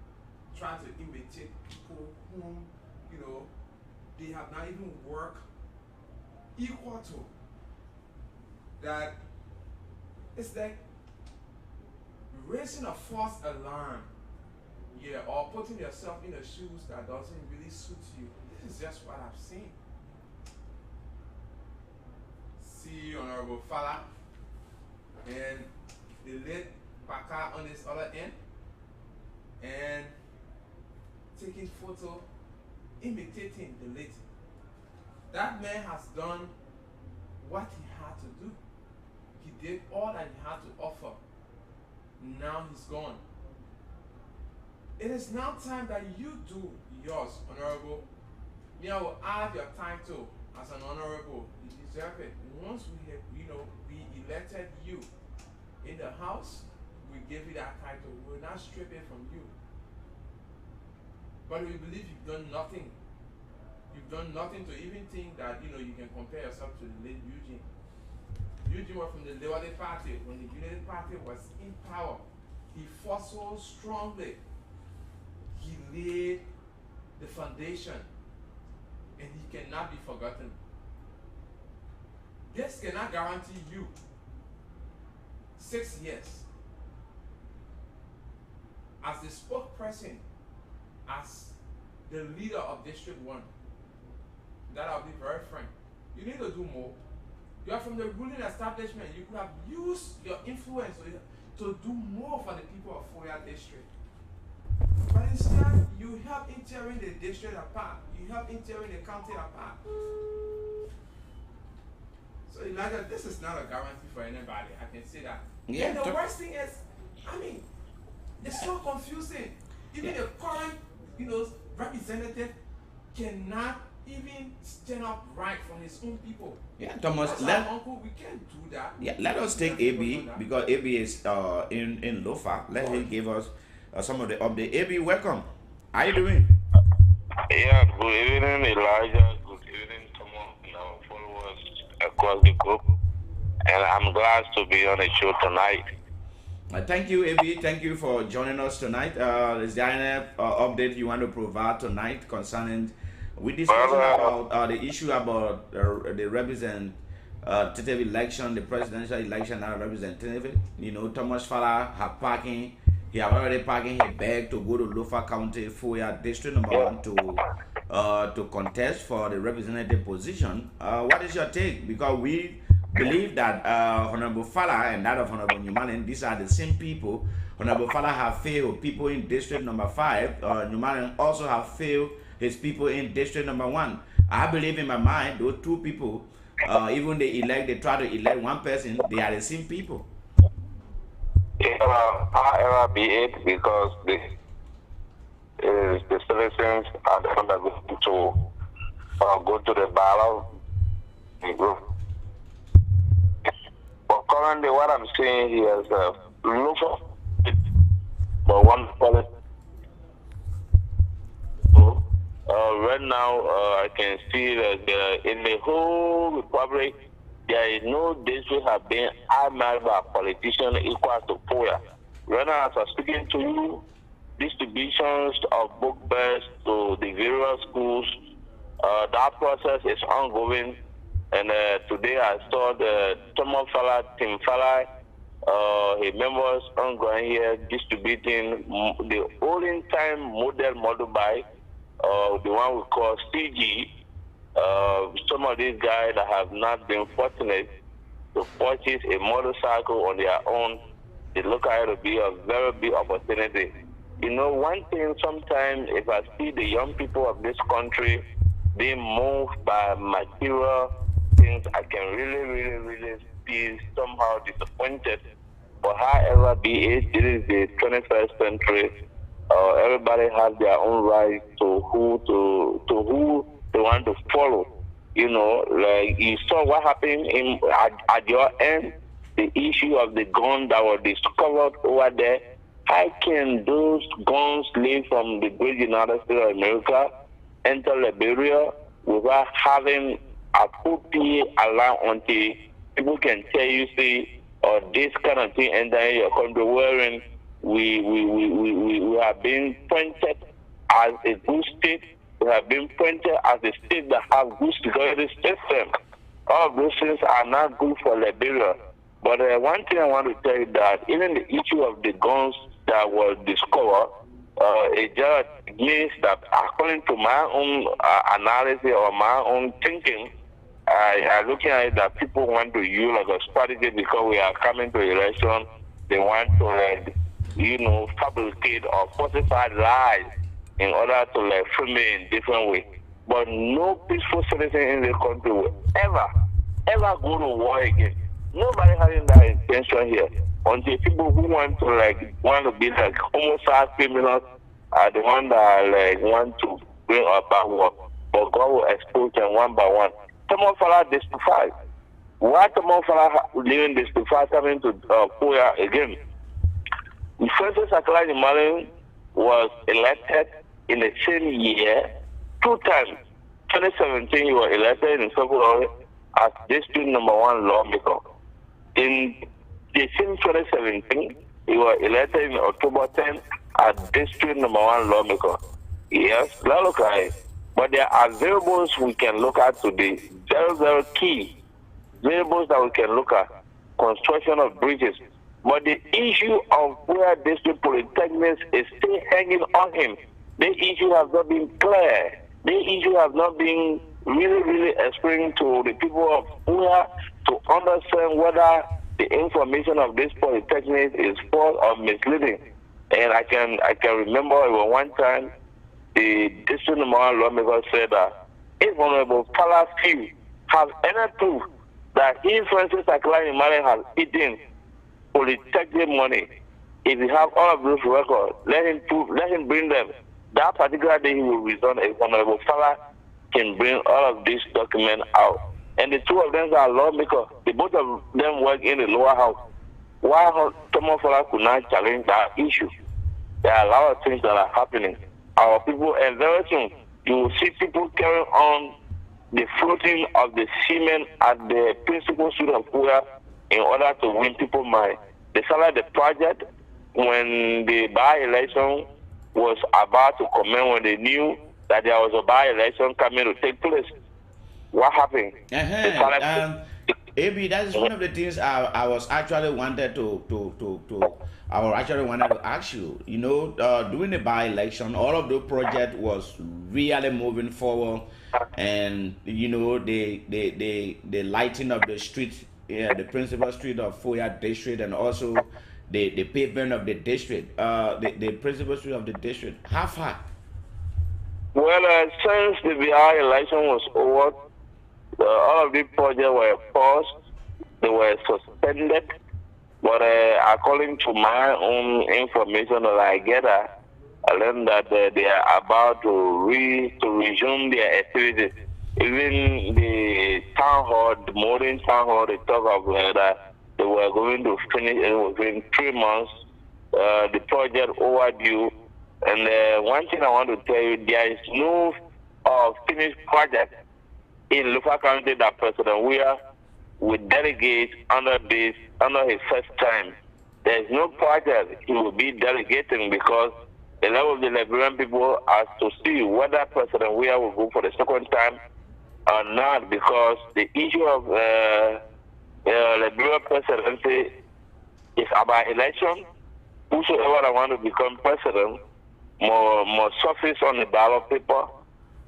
try to imitate people whom, you know, they have not even worked equal to. That it's like raising a false alarm, yeah, or putting yourself in the shoes that doesn't really suit you. This is just what I've seen. See Honorable Fala and the late Paka on this other end and taking photo, imitating the late. That man has done what he had to do. He did all that he had to offer. Now he's gone. It is now time that you do yours, Honorable. Me, I will add your title as an honorable. You deserve it. Once we have, you know, we elected you in the house, we gave you that title. We will not strip it from you. But we believe you've done nothing. You've done nothing to even think that, you know, you can compare yourself to the late Eugene. Eugene was from the Liberty Party. When the Unity Party was in power, he fought so strongly. He laid the foundation, and he cannot be forgotten. This cannot guarantee you 6 years as the spokesperson, as the leader of District 1. That I'll be very frank. You need to do more. You are from the ruling establishment. You could have used your influence to do more for the people of Foya District. But instead, you help in tearing the district apart. You help in tearing the county apart. So Elijah, this is not a guarantee for anybody. I can say that. Yeah, and the worst thing is, I mean, it's so confusing. Even the current, you know, representative cannot even stand up right for his own people. Yeah, Thomas, uncle, we can't do that. Yeah, let us take AB because AB is in Lofa. Let him give us some of the update. AB, welcome. How you doing? Yeah, Good evening, Elijah. Good evening, Thomas, and our followers across the globe. And I'm glad to be on the show tonight. Thank you, AB. Thank you for joining us tonight. Is there any update you want to provide tonight concerning? We're discussing Brother, about the issue about the representative election, the presidential election and representative. You know, Thomas Fala have parking. He have already parking his bag to go to Lofa County, Fuya District Number yeah. One to contest for the representative position. What is your take? Because we believe that Honorable Fala and that of Honorable Newman, these are the same people. Honorable Fala have failed people in District Number 5. Newman also have failed his people in District Number 1. I believe in my mind, those two people, even they try to elect one person, they are the same people. However, be it because the citizens are the ones that go to the ballot. But currently, what I'm seeing here is look for but one policy. Right now, I can see that in the whole republic, there is no district have been admired by a politician equal to Poya. Right now, as I'm speaking to you, distributions of book bags to the various schools, that process is ongoing. And today I saw the Thomas Fala, Tim Fala, his members ongoing here distributing the olden time model bike, the one we call CG. Some of these guys that have not been fortunate to purchase a motorcycle on their own, they look at it to be a very big opportunity. You know, one thing sometimes if I see the young people of this country being moved by material things, I can really be somehow disappointed. But however be it, this is the 21st century. Everybody has their own right to who they want to follow. You know, like you saw what happened at your end, the issue of the gun that was discovered over there. How can those guns leave from the great United States of America, enter Liberia without having a copy alarm until people can tell you, see, or this kind of thing enter your country, wherein we have been pointed as a good state. We have been pointed as a state that have good security system. All of those things are not good for Liberia. But one thing I want to tell you that even the issue of the guns that was discovered, it just means that according to my own analysis or my own thinking, I looking at it that people want to use like a strategy because we are coming to election. They want to, fabricate or falsify lies in order to frame it in different way. But no peaceful citizen in the country will ever go to war again. Nobody having that intention here. Until people who want to be like homicide criminals are the ones that want to bring about war. But God will expose them one by one. Thomas Fala testified. Why Thomas Fala leaving testified coming to Poya again? Francis Akalani Malin was elected in the same year 2 times. 2017 he was elected in February as district number 1 lawmaker. In the same 2017 he was elected in October 10 as district number 1 lawmaker. Yes, let's look at it. But there are variables we can look at today. Very key variables that we can look at. Construction of bridges. But the issue of where district polytechnics is still hanging on him. The issue has not been clear. The issue has not been really explained to the people of where to understand whether the information of this polytechnic is false or misleading. And I can remember one time the district number 1 lawmaker said that if Honorable Fala have any proof that he, Francis Akalani Malen, has eaten polytechnic money, if he have all of those records, let him bring them. That particular day he will resign if Honorable Fala can bring all of these documents out. And the two of them are lawmakers. The both of them work in the lower house. Why Thomas Fala could not challenge that issue? There are a lot of things that are happening. Our people, and very soon, you will see people carrying on the floating of the semen at the principal street of Fuya in order to win people's mind. They started the project when the by-election was about to commence, when they knew that there was a by-election coming to take place. What happened? AB, that is one of the things I was actually wanted I was actually wanted to ask you. You know, during the by-election, all of the project was really moving forward, and you know, the lighting of the street, yeah, the principal street of Foya district, and also the pavement of the district, the principal street of the district. How far? Well, since the by-election was over, all of these projects were paused, they were suspended, but according to my own information that I get, I learned that they are about to resume their activities. Even the town hall, the modern town hall, they talk of that they were going to finish within 3 months, the project overdue. And one thing I want to tell you, there is no finished project in Lufa County that President Weir would delegate under his first time. There is no project he will be delegating because the level of the Liberian people has to see whether President Weir will go for the second time or not, because the issue of Liberian presidency is about election. Whosoever that want to become president must surface on the ballot paper,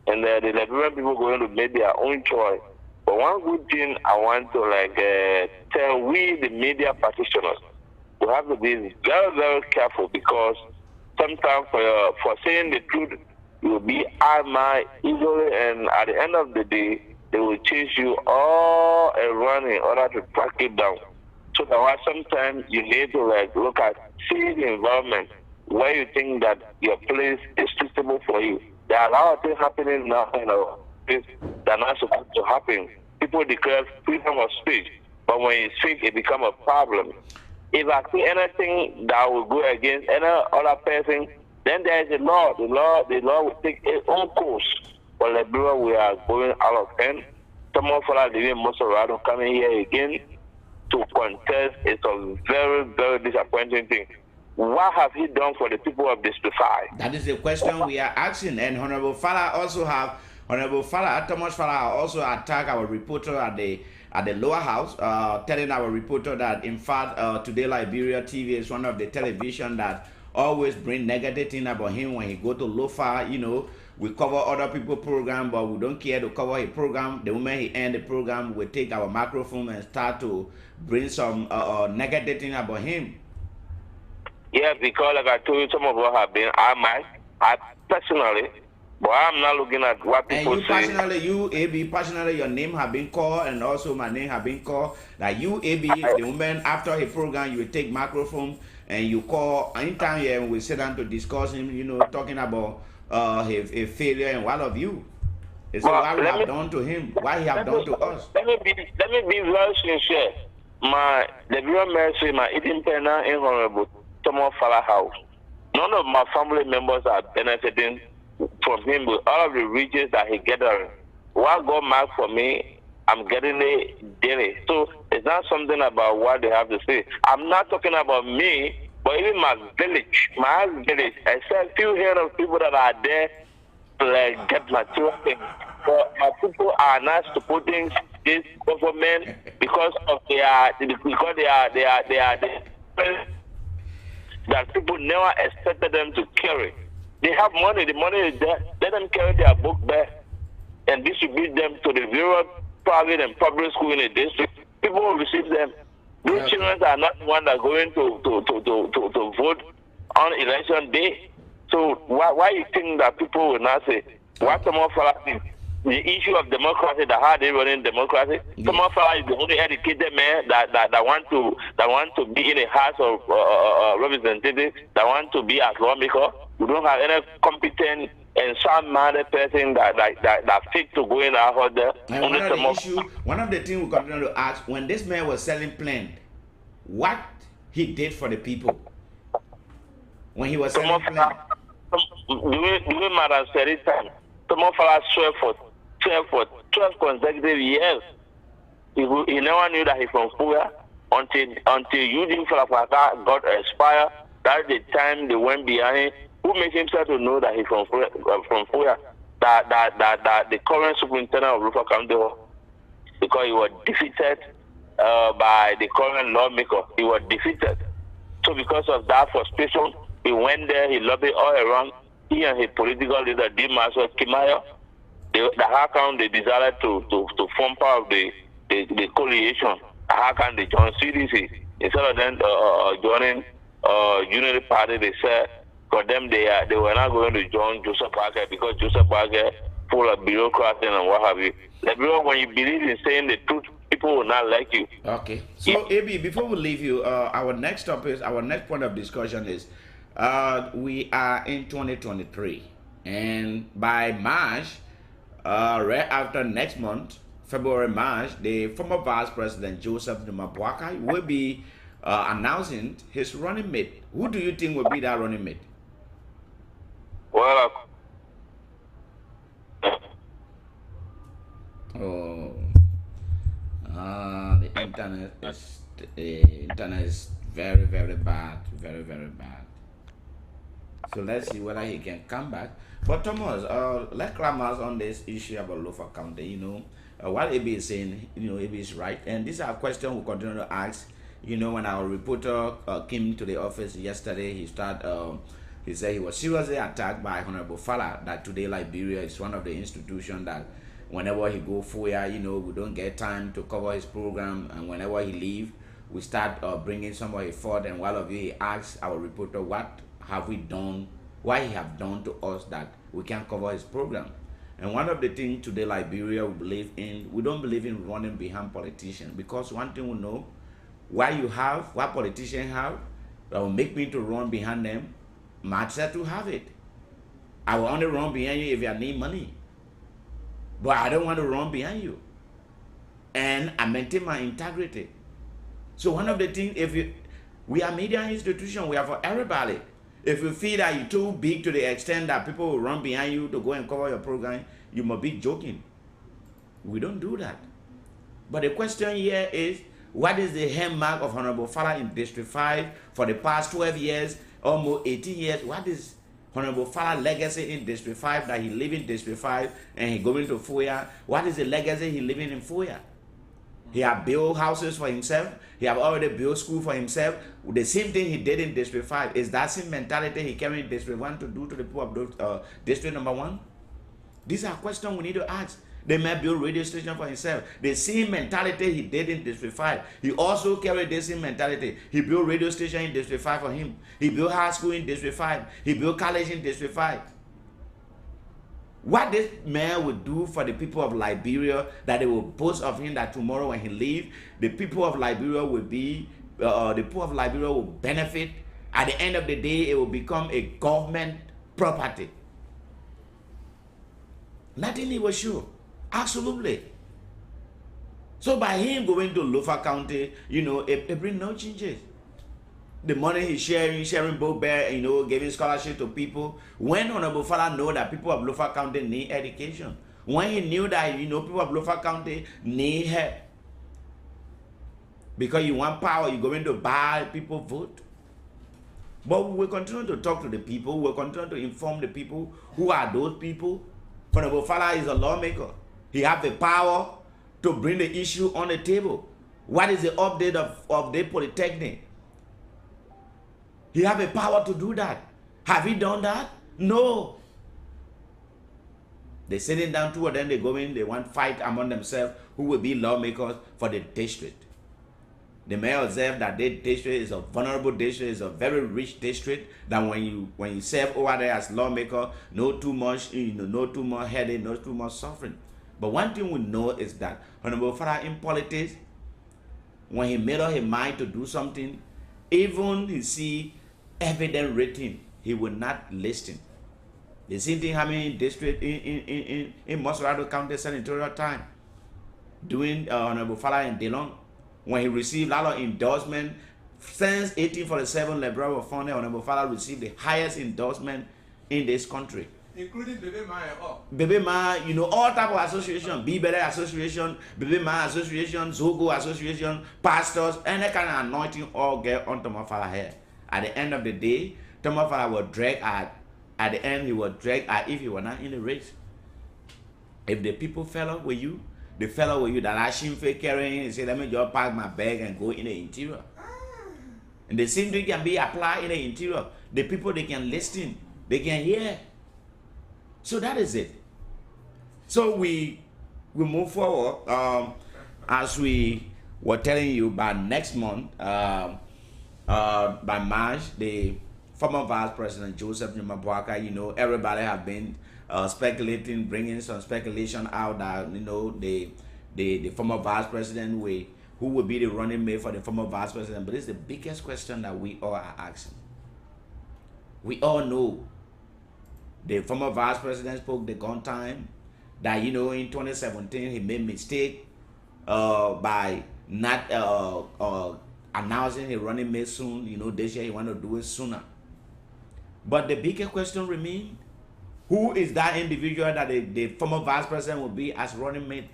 and the Liberian people going to make their own choice. But one good thing I want to tell we, the media practitioners, we have to be very, very careful, because sometimes for saying the truth, you will be armed easily, and at the end of the day, they will chase you all around in order to track you down. So that's why sometimes you need to look at, see the environment where you think that your place is suitable for you. There are a lot of things happening now in our place that are not supposed to happen. People declare freedom of speech, but when you speak, it becomes a problem. If I see anything that will go against any other person, then there is a law. The law will take its own course. But Liberia, we are going out of hand. Some of us are leaving Monrovia, coming here again to contest. It's a very, very disappointing thing. What have he done for the people of District 5? That is the question we are asking. And Honorable Thomas Fala also attacked our reporter at the lower house, telling our reporter that in fact Today Liberia TV is one of the television that always bring negative thing about him when he go to Lofa. You know, we cover other people's program, but we don't care to cover his program. The moment he end the program, we take our microphone and start to bring some negative thing about him. Yeah, because like I told you, some of us have been I personally, but I'm not looking at what people and you say. Personally, you AB, personally, your name have been called, and also my name have been called. Like you AB, the moment after a program, you will take microphone and you call anytime here, and we sit down to discuss him. You know, talking about his failure and what of you. So what we have done to him, what he have done to us. Let me be very sincere. The real mercy, my eating penna in Honorable Thomas Fala house. None of my family members are benefiting from him with all of the riches that he gathered. What God marked for me, I'm getting it daily. So it's not something about what they have to say. I'm not talking about me, but even my village, I saw a few here of people that are there to get material things. But my people are not supporting this government because they are that people never expected them to carry. They have money, the money is there. Let them carry their book there and distribute them to the various private and public school in the district. People will receive them. Those children are not the ones that are going to vote on election day. So why you think that people will not say, what some of the issue of democracy, the how they running democracy? Some of us is the only educated man that want to be in a house of representatives, that want to be as lawmaker. We don't have any competent and sound-minded person that fit to go in our order. And one of the things we continue to ask, when this man was selling plant, what he did for the people when he was selling plant? Doing Madam Seri time. Thomas Fala swear for 12 consecutive years. He never knew that he's from Fuya until Eugene Falafaka got expired. That's the time they went behind. Who made himself to know that he's from Fuya? That the current superintendent of Rufa County, because he was defeated by the current lawmaker. He was defeated. So because of that frustration, he went there, he lobbied all around. He and his political leader, Dimas Kimaya, how come they decided to form part of the coalition? How can they join CDC? Instead of them joining Unity Party, they said for them they were not going to join Joseph Parker because Joseph Parker full of bureaucrats and what have you. The bureau, when you believe in saying the truth, people will not like you. Okay. So, AB, before we leave you, our next topic, our next point of discussion is we are in 2023, and by March, right after next month, February, March, the former Vice President Joseph Namabuaka will be announcing his running mate. Who do you think will be that running mate? Well, the internet is very, very bad, very, very bad. So let's see whether he can come back. But Thomas, let's climb us on this issue about Lofa County. You know, what AB is saying, you know, AB is right, and this is a question we continue to ask. You know, when our reporter came to the office yesterday, he said he was seriously attacked by Honorable Fala that today Liberia is one of the institutions that whenever he go Fuya, you know, we don't get time to cover his program, and whenever he leave, we start bringing somebody forward, and one of you, he asks our reporter, what have we done, why he have done to us that we can't cover his program. And one of the things today Liberia we don't believe in running behind politicians, because one thing we know, what politicians have, that will make me to run behind them, matter to have it. I will only run behind you if you need money, but I don't want to run behind you, and I maintain my integrity. So one of the things, we are media institution, we are for everybody. If you feel that you're too big to the extent that people will run behind you to go and cover your program, you must be joking. We don't do that. But the question here is, what is the hallmark of Honorable Fala in District 5 for the past 12 years, almost 18 years? What is Honorable Fala's legacy in District 5, that he live in District 5 and he going to Fuya? What is the legacy he living in Fuya? He have built houses for himself. He have already built school for himself. The same thing he did in District 5. Is that same mentality he carried in District 1 to do to the people of District number 1? These are questions we need to ask. They may build radio station for himself. The same mentality he did in District 5. He also carried the same mentality. He built radio station in District 5 for him. He built high school in District 5. He built college in District 5. What this man will do for the people of Liberia, that they will boast of him, that tomorrow when he leaves, the people of Liberia will be, the people of Liberia will benefit. At the end of the day, it will become a government property. Nothing he was sure. Absolutely. So by him going to Lofa County, you know, it brings no changes. The money he's sharing both bear, you know, giving scholarship to people. When Honorable Fala know that people of Lofa County need education, when he knew that, you know, people of Lofa County need help, because you want power, you're going to buy people vote. But we will continue to talk to the people. We'll continue to inform the people. Who are those people? Honorable Fala is a lawmaker. He has the power to bring the issue on the table. What is the update of the Polytechnic? He have a power to do that. Have he done that? No. They're sitting down, two of them, they go in, they want fight among themselves who will be lawmakers for the district. The mayor observed that the district is a vulnerable district, is a very rich district, that when you serve over there as lawmaker, no too much, you know, no too much headache, no too much suffering. But one thing we know is that Honorable Fala in politics, when he made up his mind to do something, even he see evidence written, he will not listen. The same thing happening in district in Monrovia County senatorial time, doing Honorable Fala in DeLong, when he received a lot of endorsement since 1847. Liberal was founded. Honorable Fala received the highest endorsement in this country. Including Baby Ma and all. Baby Ma, you know, all type of association, Be Better Association, Baby Ma Association, Zogo Association, pastors, any kind of anointing all get on Tomafala head. At the end of the day, Tomafala will drag at the end he will drag if he were not in the race. If the people fell up with you, they fell up with you that I shouldn't fake carrying and say, let me just pack my bag and go in the interior. And the same thing can be applied in the interior. The people, they can listen, they can hear. So that is it. So we move forward. As we were telling you, by next month, by March, the former Vice President Joseph Nyamubuaka, you know, everybody have been speculating, bringing some speculation out that, you know, the former Vice President who will be the running mate for the former Vice President. But it's the biggest question that we all are asking. We all know the former Vice President spoke the gun time that, you know, in 2017 he made mistake by not announcing a running mate soon. You know, this year he want to do it sooner. But the bigger question remains, who is that individual that the former Vice President will be as running mate?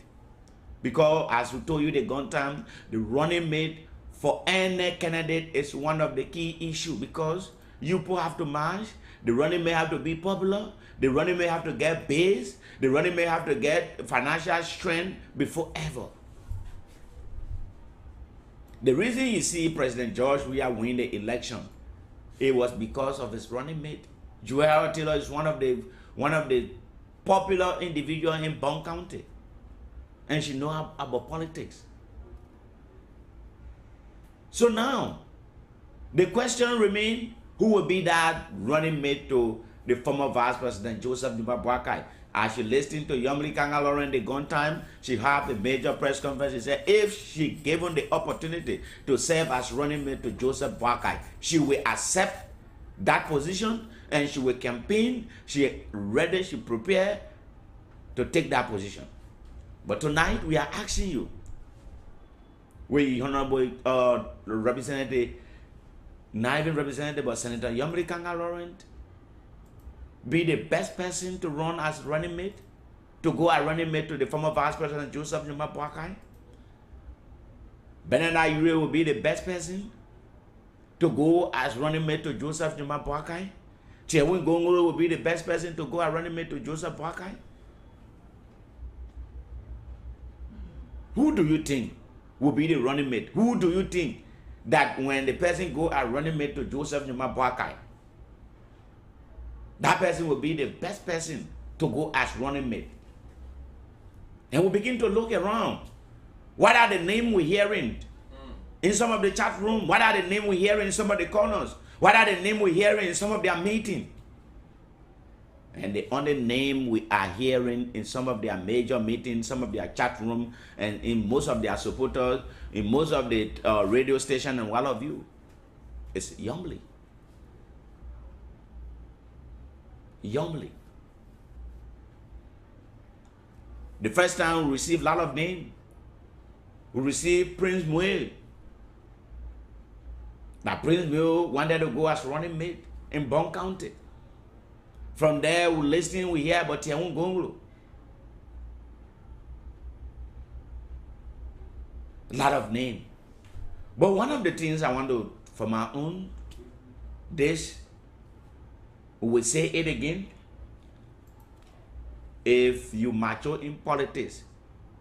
Because as we told you the gun time, the running mate for any candidate is one of the key issues, because you people have to march. The running may have to be popular. The running may have to get base. The running may have to get financial strength before ever. The reason you see President George Weah win the election, it was because of his running mate. Joel Taylor is one of the popular individuals in Bond County, and she knows about politics. So now, the question remains, who will be that running mate to the former Vice President Joseph Nyamubuaka? As she listened to Yumli Kangaloren the gun time, she had a major press conference. She said if she given the opportunity to serve as running mate to Joseph Boakai, she will accept that position and she will campaign. She ready, she prepared to take that position. But tonight we are asking you, we Honorable Representative, not even Representative, but Senator Yumri Kangaloren, be the best person to run as running mate, to go as running mate to the former Vice President Joseph Nyamubuaka? Benana Ure will be the best person to go as running mate to Joseph Nyamubuaka? Chewin Gongolo will be the best person to go as running mate to Joseph Boakai? Who do you think will be the running mate? Who do you think that when the person go as running mate to Joseph Nyamubuaka, that person will be the best person to go as running mate? And we begin to look around. What are the names we're hearing in some of the chat room? What are the names we're hearing in some of the corners? What are the names we're hearing in some of their meetings? And the only name we are hearing in some of their major meetings, some of their chat room, and in most of their supporters, in most of the radio station and all of you, is Yumli. Yumli. The first time we received a lot of names. We received Prince Muel. Now Prince Muel wanted to go as running mate in Bond County. From there, we listen, we hear about Tiaun Gonglo. A lot of names. But one of the things I want to, for my own, this, we will say it again. If you mature in politics,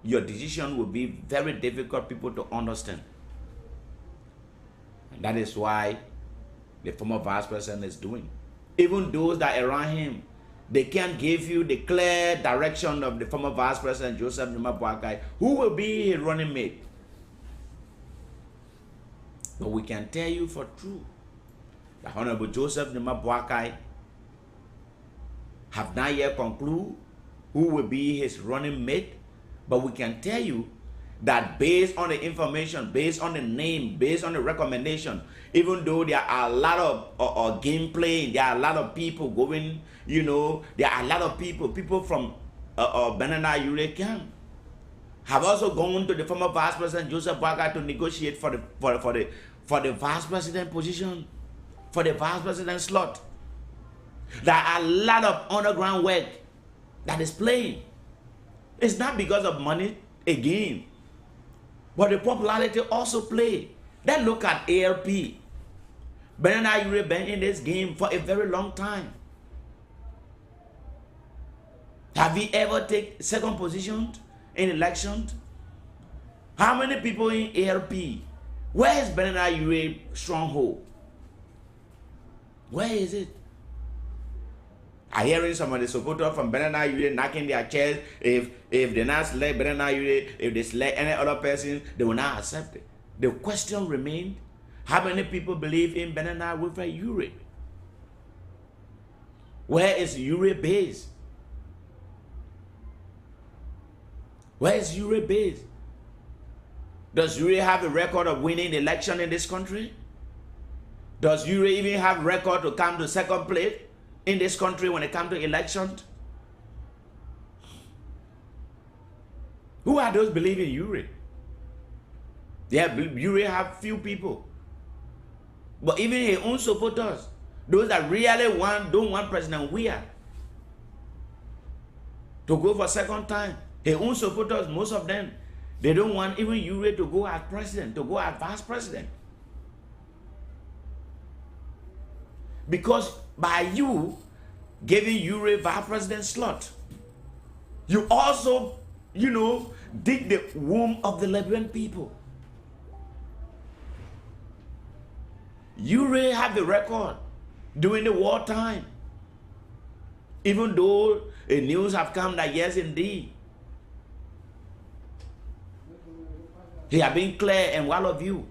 your decision will be very difficult people to understand. And that is why the former Vice President is doing. Even those that around him, they can't give you the clear direction of the former Vice President Joseph Nyamubuaka, who will be his running mate. But we can tell you for true that Honorable Joseph Nyamubuaka have not yet concluded who will be his running mate, but we can tell you that based on the information, based on the name, based on the recommendation, even though there are a lot of game playing, there are a lot of people going, you know, there are a lot of people from Banana Ure have also gone to the former Vice President Joseph Boakai to negotiate for the Vice President position, for the Vice President slot. There are a lot of underground work that is playing. It's not because of money again, but the popularity also play. Then look at ALP. Bernard Ure been in this game for a very long time. Have he ever taken second position in elections? How many people in ALP? Where is Bernard Ure stronghold? Where is it? I hearing some of the supporters from Bernard Ure knocking their chest. If they not select Bernard Ure, if they select any other person, they will not accept it. The question remained: how many people believe in Bernard Ure? Where is Ure based? Where is Ure based? Does Ure have a record of winning election in this country? Does Ure even have record to come to second place in this country when it comes to elections? Who are those believing Ure? Yeah, Ure have few people. But even his own supporters, those that really don't want President Weah to go for second time, his own supporters, most of them, they don't want even Ure to go as president, to go as vice president. Because by you giving Ure vice president slot, you also, dig the womb of the Liberian people. Ure have the record during the wartime. Even though the news have come that yes, indeed, he have been clear and all of you.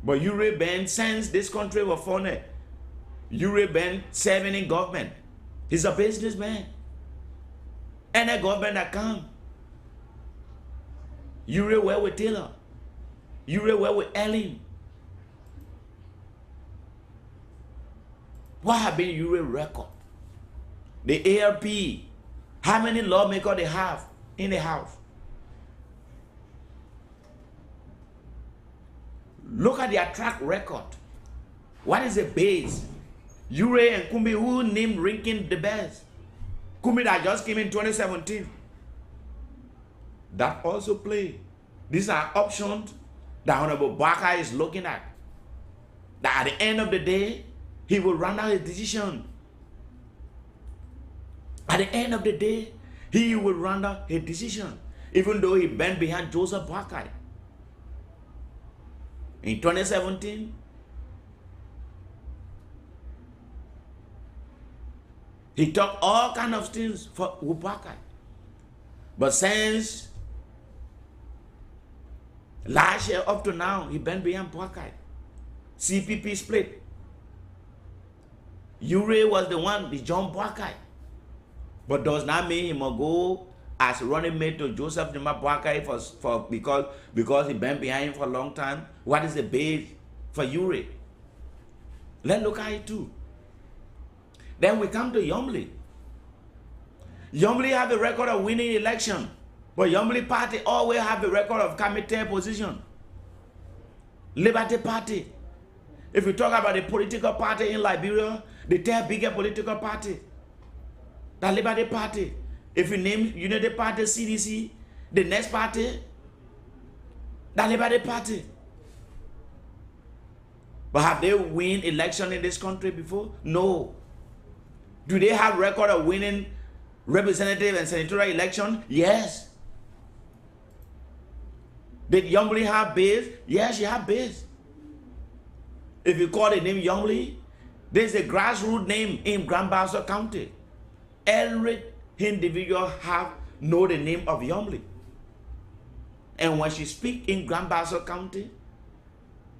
But Ure been, since this country was founded, Ure been serving in government. He's a businessman. Any government that come, Ure were with Taylor. Ure were with Ellen. What have been Ure record? The ALP, how many lawmakers they have in the house? Look at their track record. What is the base? Ure and Kumi, who named ranking the best? Kumi that just came in 2017. That also play. These are options that Honorable Baka is looking at. That at the end of the day, he will run out his decision. At the end of the day, he will run out his decision. Even though he bent behind Joseph Boakai. In 2017, he talked all kinds of things for Boakai. But since last year up to now, he bent behind Boakai. CPP split. Ure was the one, the John Boakai. But does not mean he must go as running mate to Joseph Juma Boakai because he been behind him for a long time. What is the base for Ure? Let's look at it too. Then we come to Yomli. Yomli have a record of winning election, but Yomli party always have a record of coming 10th position. Liberty Party. If you talk about the political party in Liberia, the 10th biggest political party, the Liberty Party. If you name Unity Party, CDC, the next party, the Liberty Party. But have they win election in this country before? No. Do they have record of winning representative and senatorial election? Yes. Did Youngly have base? Yes, she have base. If you call the name Youngly, there's a grassroots name in Grand Bassa County. Every individual know the name of Youngly. And when she speak in Grand Bassa County,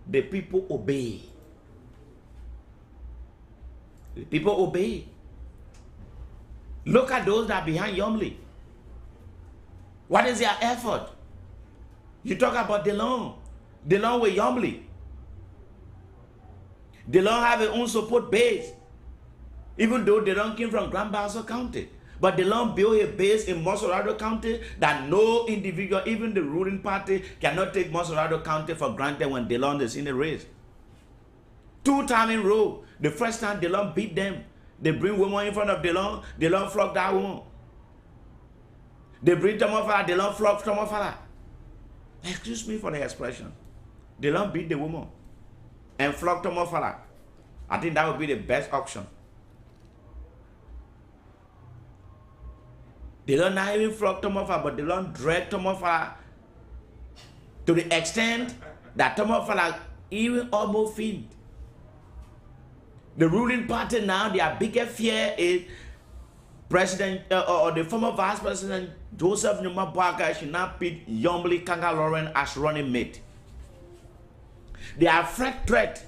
the people obey. The people obey. Look at those that are behind Youngly. What is their effort? You talk about DeLong. DeLong with Youngly. DeLong have their own support base. Even though DeLong came from Grand Bassa County. But DeLong built a base in Monrovia County that no individual, even the ruling party, cannot take Monrovia County for granted when DeLong is in the race. 2 times in a row. The first time DeLong beat them They bring woman in front of Delon. Delon flog that woman. They bring Tomofala. Delon flog Tomofala. Excuse me for the expression. Delon beat the woman and flog Tomofala. I think that would be the best option. They don't not even flog Tomofala, but they don't drag Tomofala to the extent that Tomofala even almost faint. The ruling party now, their biggest fear is President or the former Vice President Joseph Numa Boakai should not pick Yombly Kanga Lauren as running mate. They are threat.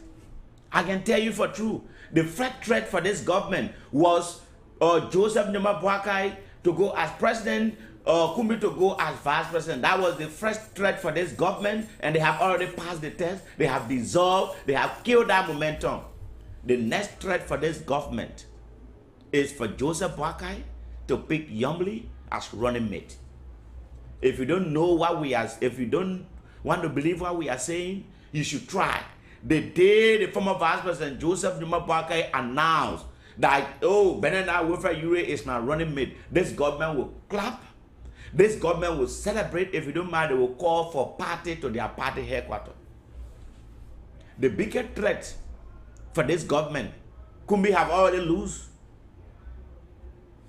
I can tell you for true. The threat for this government was Joseph Numa Boakai to go as president, Kumbi to go as vice president. That was the first threat for this government, and they have already passed the test. They have dissolved. They have killed that momentum. The next threat for this government is for Joseph Boakai to pick Yombly as running mate. If you don't know what we are, if you don't want to believe what we are saying, you should try. The day the former vice president Joseph Numa Boakai announced that, oh, Benena Wilfred Ure is my running mate, this government will clap. This government will celebrate. If you don't mind, they will call for party to their party headquarters. The biggest threat for this government, Kumbi have already lose.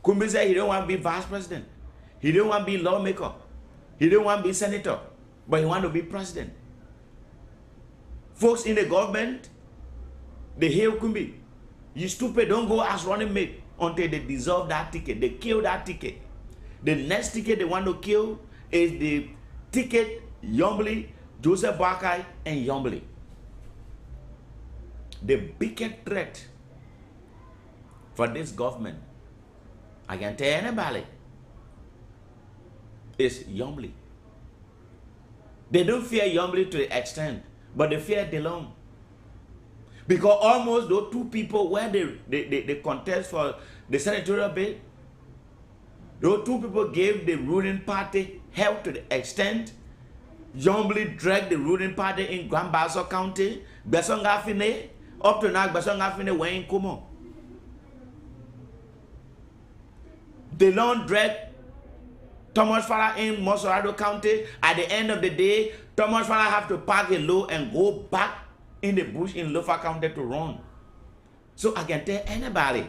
Kumbi said he don't want to be vice president. He don't want to be lawmaker. He don't want to be senator. But he want to be president. Folks in the government, they hail Kumbi. You stupid, don't go as running mate until they dissolve that ticket. They kill that ticket. The next ticket they want to kill is the ticket Yombly, Joseph Boakai, and Yombly. The biggest threat for this government, I can tell anybody, is Yombly. They don't fear Yombly to the extent, but they fear Delon. Because almost those two people where they contest for the senatorial bid, those two people gave the ruling party help to the extent Yombly dragged the ruling party in Grand Bassa County, Besongafine, up to now Besongafine were in Kumo. Delon dragged Thomas Farah in Monrovia County. At the end of the day, Thomas Farah have to park a low and go back in the bush in Lofa County to run. So I can tell anybody,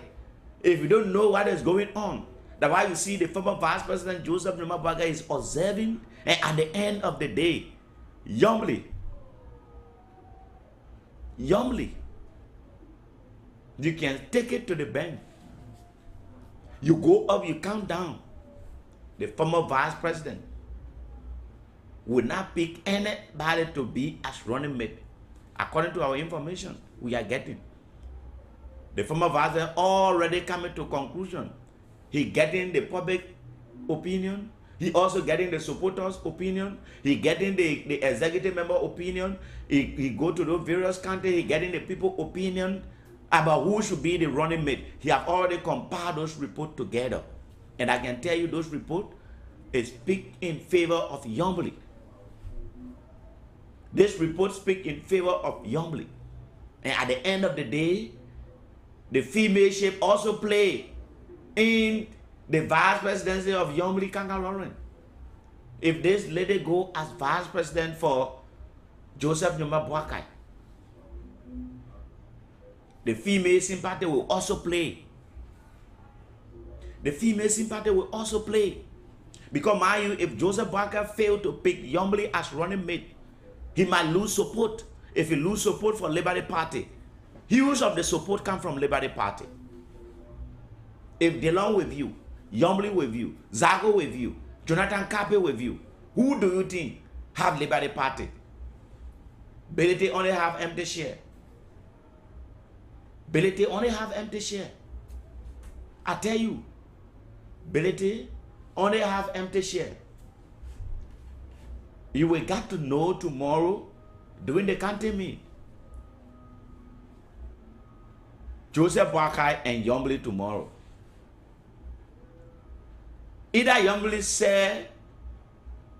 if you don't know what is going on, that's why you see the former Vice President Joseph Numa Boakai is observing, and at the end of the day, Yombly, you can take it to the bank. You go up, you count down. The former Vice President will not pick anybody to be as running mate. According to our information we are getting, the former vice president already coming to conclusion. He getting the public opinion. He also getting the supporters' opinion. He getting the executive member opinion. He go to those various countries. He getting the people opinion about who should be the running mate. He have already compiled those reports together, and I can tell you those reports speak in favor of Yombly. This report speaks in favor of Yombly. And at the end of the day, the female shape also play in the vice presidency of Yombly Kanga Lauren. If this lady go as vice president for Joseph Numa Boakai, the female sympathy will also play. The female sympathy will also play. Because mind you, if Joseph Boakai failed to pick Yombly as running mate, he might lose support. If he lose support for Liberty Party, huge of the support come from Liberty Party. If Delon with you, Yombly with you, Zago with you, Jonathan Kape with you, who do you think have Liberty Party? Belity only have empty share. Belity only have empty share. I tell you, Belity only have empty share. You will get to know tomorrow during the counting meet. Joseph Boakai and Yombly tomorrow. Either Yombly say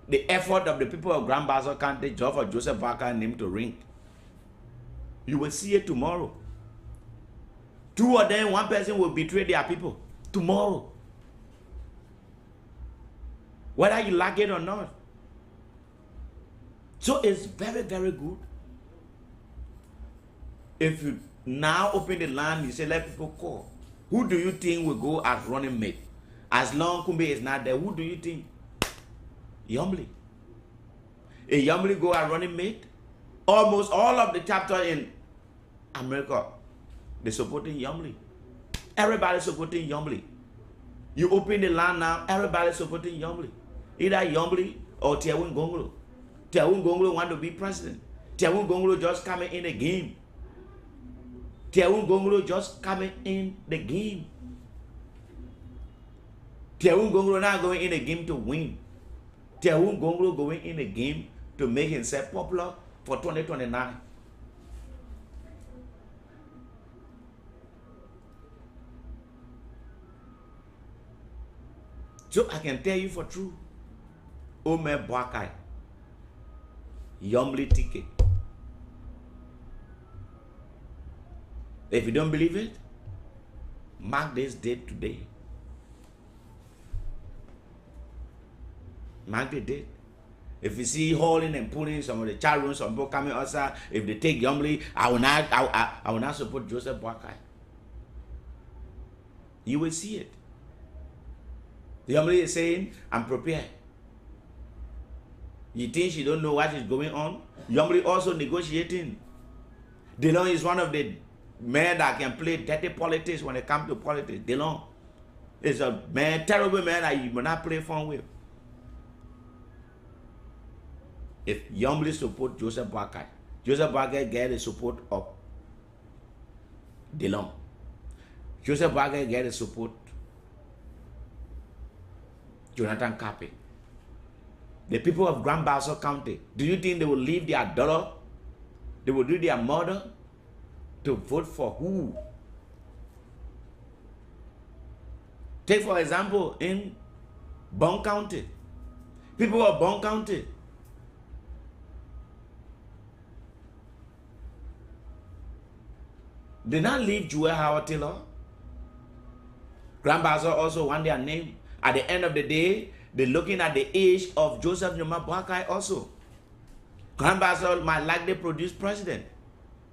the effort of the people of Grand Bassa County just for Joseph Boakai name to ring. You will see it tomorrow. Two of them, one person will betray their people tomorrow. Whether you like it or not. So it's very, very good. If you now open the line, you say, let people call. Who do you think will go as running mate? As long Kumbe is not there, who do you think? Yombly. A Yombly go as running mate? Almost all of the chapter in America, they supporting Yombly. Everybody supporting Yombly. You open the line now, everybody supporting Yombly. Either Yombly or Tiawun Gonglo. Tiawun Gonglo want to be president. Tiawun Gonglo just coming in the game. Tiawun Gonglo just coming in the game. Tiawun Gonglo not going in the game to win. Tiawun Gonglo going in the game to make himself popular for 2029. So I can tell you for true, Omer Boakai, Yombly ticket. If you don't believe it, mark this date today. Mark the date. If you see hauling and pulling some of the chat rooms, some people coming outside, if they take Yombly, I will not support Joseph Boakai. You will see it. Yombly is saying, I'm prepared. You think she don't know what is going on? Yombly also negotiating. DeLong is one of the men that can play dirty politics when it comes to politics. DeLong is a man, terrible man that you will not play fun with. If Yombly support Joseph Boakai get the support of DeLong. Joseph Boakai get the support Jonathan Kapi. The people of Grand Bassa County, do you think they will leave their dollar? They will do their murder to vote for who? Take for example in Bond County. People of Bond County, they not leave Joel Howard Taylor. Grand Bassa also want their name. At the end of the day, they're looking at the age of Joseph Nyoma Boakai also. Grand Bassa might likely produce president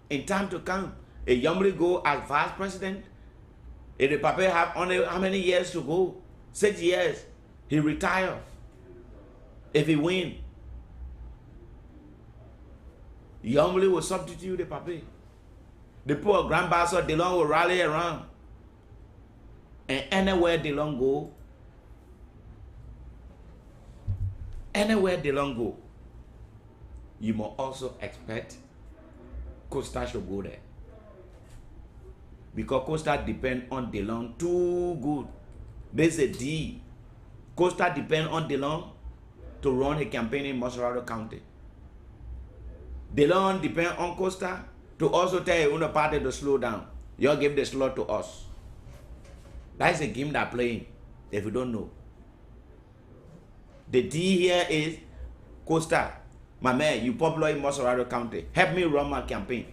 in time to come. A Yombly go as vice president. If the papa have only how many years to go? 6 years. He retire. If he win, Yombly will substitute the papa. The poor Grand Bassa, DeLong will rally around. And anywhere DeLong go, you must also expect Costa should go there. Because Costa depend on DeLong too good. There's a deal. Costa depend on DeLong to run a campaign in Monrovia County. DeLong depend on Costa to also tell your own party to slow down. You give the slot to us. That's a game they're playing, if you don't know. The deal here is, Costa, my man, you popular in Monrovia County. Help me run my campaign.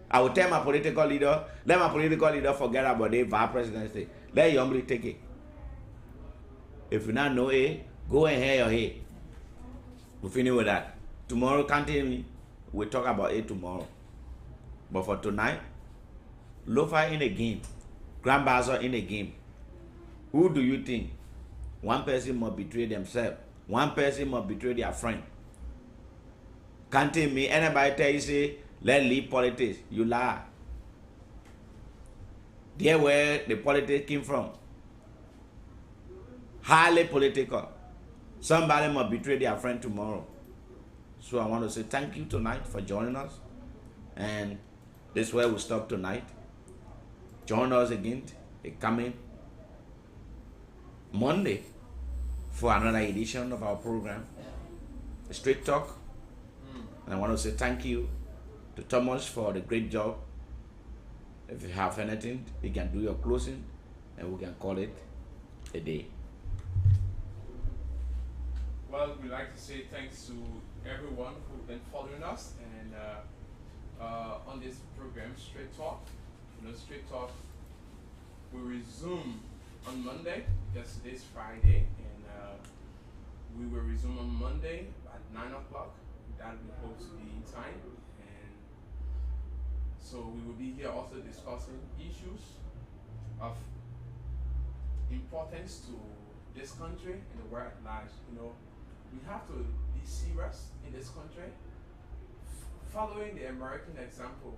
I will tell my political leader, let my political leader forget about the vice presidency. Let Yombly take it. If you not know it, go and hear your head. We'll finish with that. Tomorrow, continue. We'll talk about it tomorrow. But for tonight, Lofa in the game, Grand Bassa in the game. Who do you think? One person must betray themselves. One person must betray their friend. Can't tell me anybody tell you say, let's leave politics. You lie. There where the politics came from. Highly political. Somebody must betray their friend tomorrow. So I want to say thank you tonight for joining us. And this is where we stop tonight. Join us again. Coming Monday for another edition of our program, Straight Talk. And I want to say thank you to Thomas for the great job. If you have anything, you can do your closing and we can call it a day. Well, we'd like to say thanks to everyone who's been following us and on this program, Straight Talk. You know, Straight Talk we resume on Monday. Yesterday's Friday, and we will resume on Monday at 9 o'clock. That we hope to be in time, and so we will be here also discussing issues of importance to this country and the world at large. We have to be serious in this country, following the American example.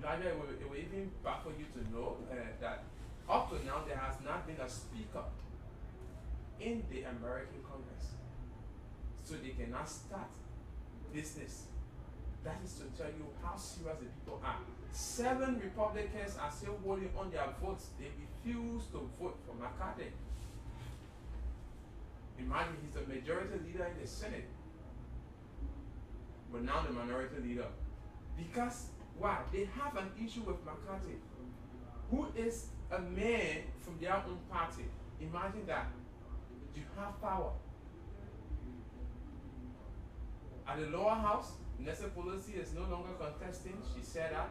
It will even baffle you to know that up to now there has not been a speaker in the American Congress, so they cannot start business. That is to tell you how serious the people are. 7 Republicans are still holding on their votes. They refuse to vote for McCarthy. Imagine he's the majority leader in the Senate, but now the minority leader. Because why? They have an issue with McCarthy, who is a man from their own party. Imagine that. You have power. At the lower house, Nancy Pelosi is no longer contesting. She said that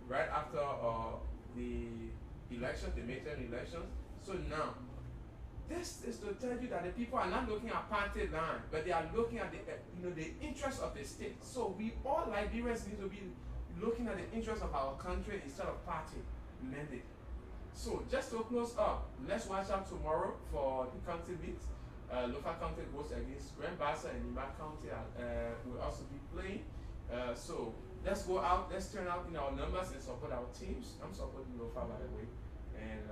right after the election, the midterm elections. So now, this is to tell you that the people are not looking at party line, but they are looking at the interest of the state. So we all Liberians need to be looking at the interest of our country instead of party mandate. So just to close up, let's watch out tomorrow for the county beats. Local county goes against Grand Bassa, and Nima County will also be playing. So let's go out, let's turn out in our numbers and support our teams. I'm supporting Lofa, by the way, and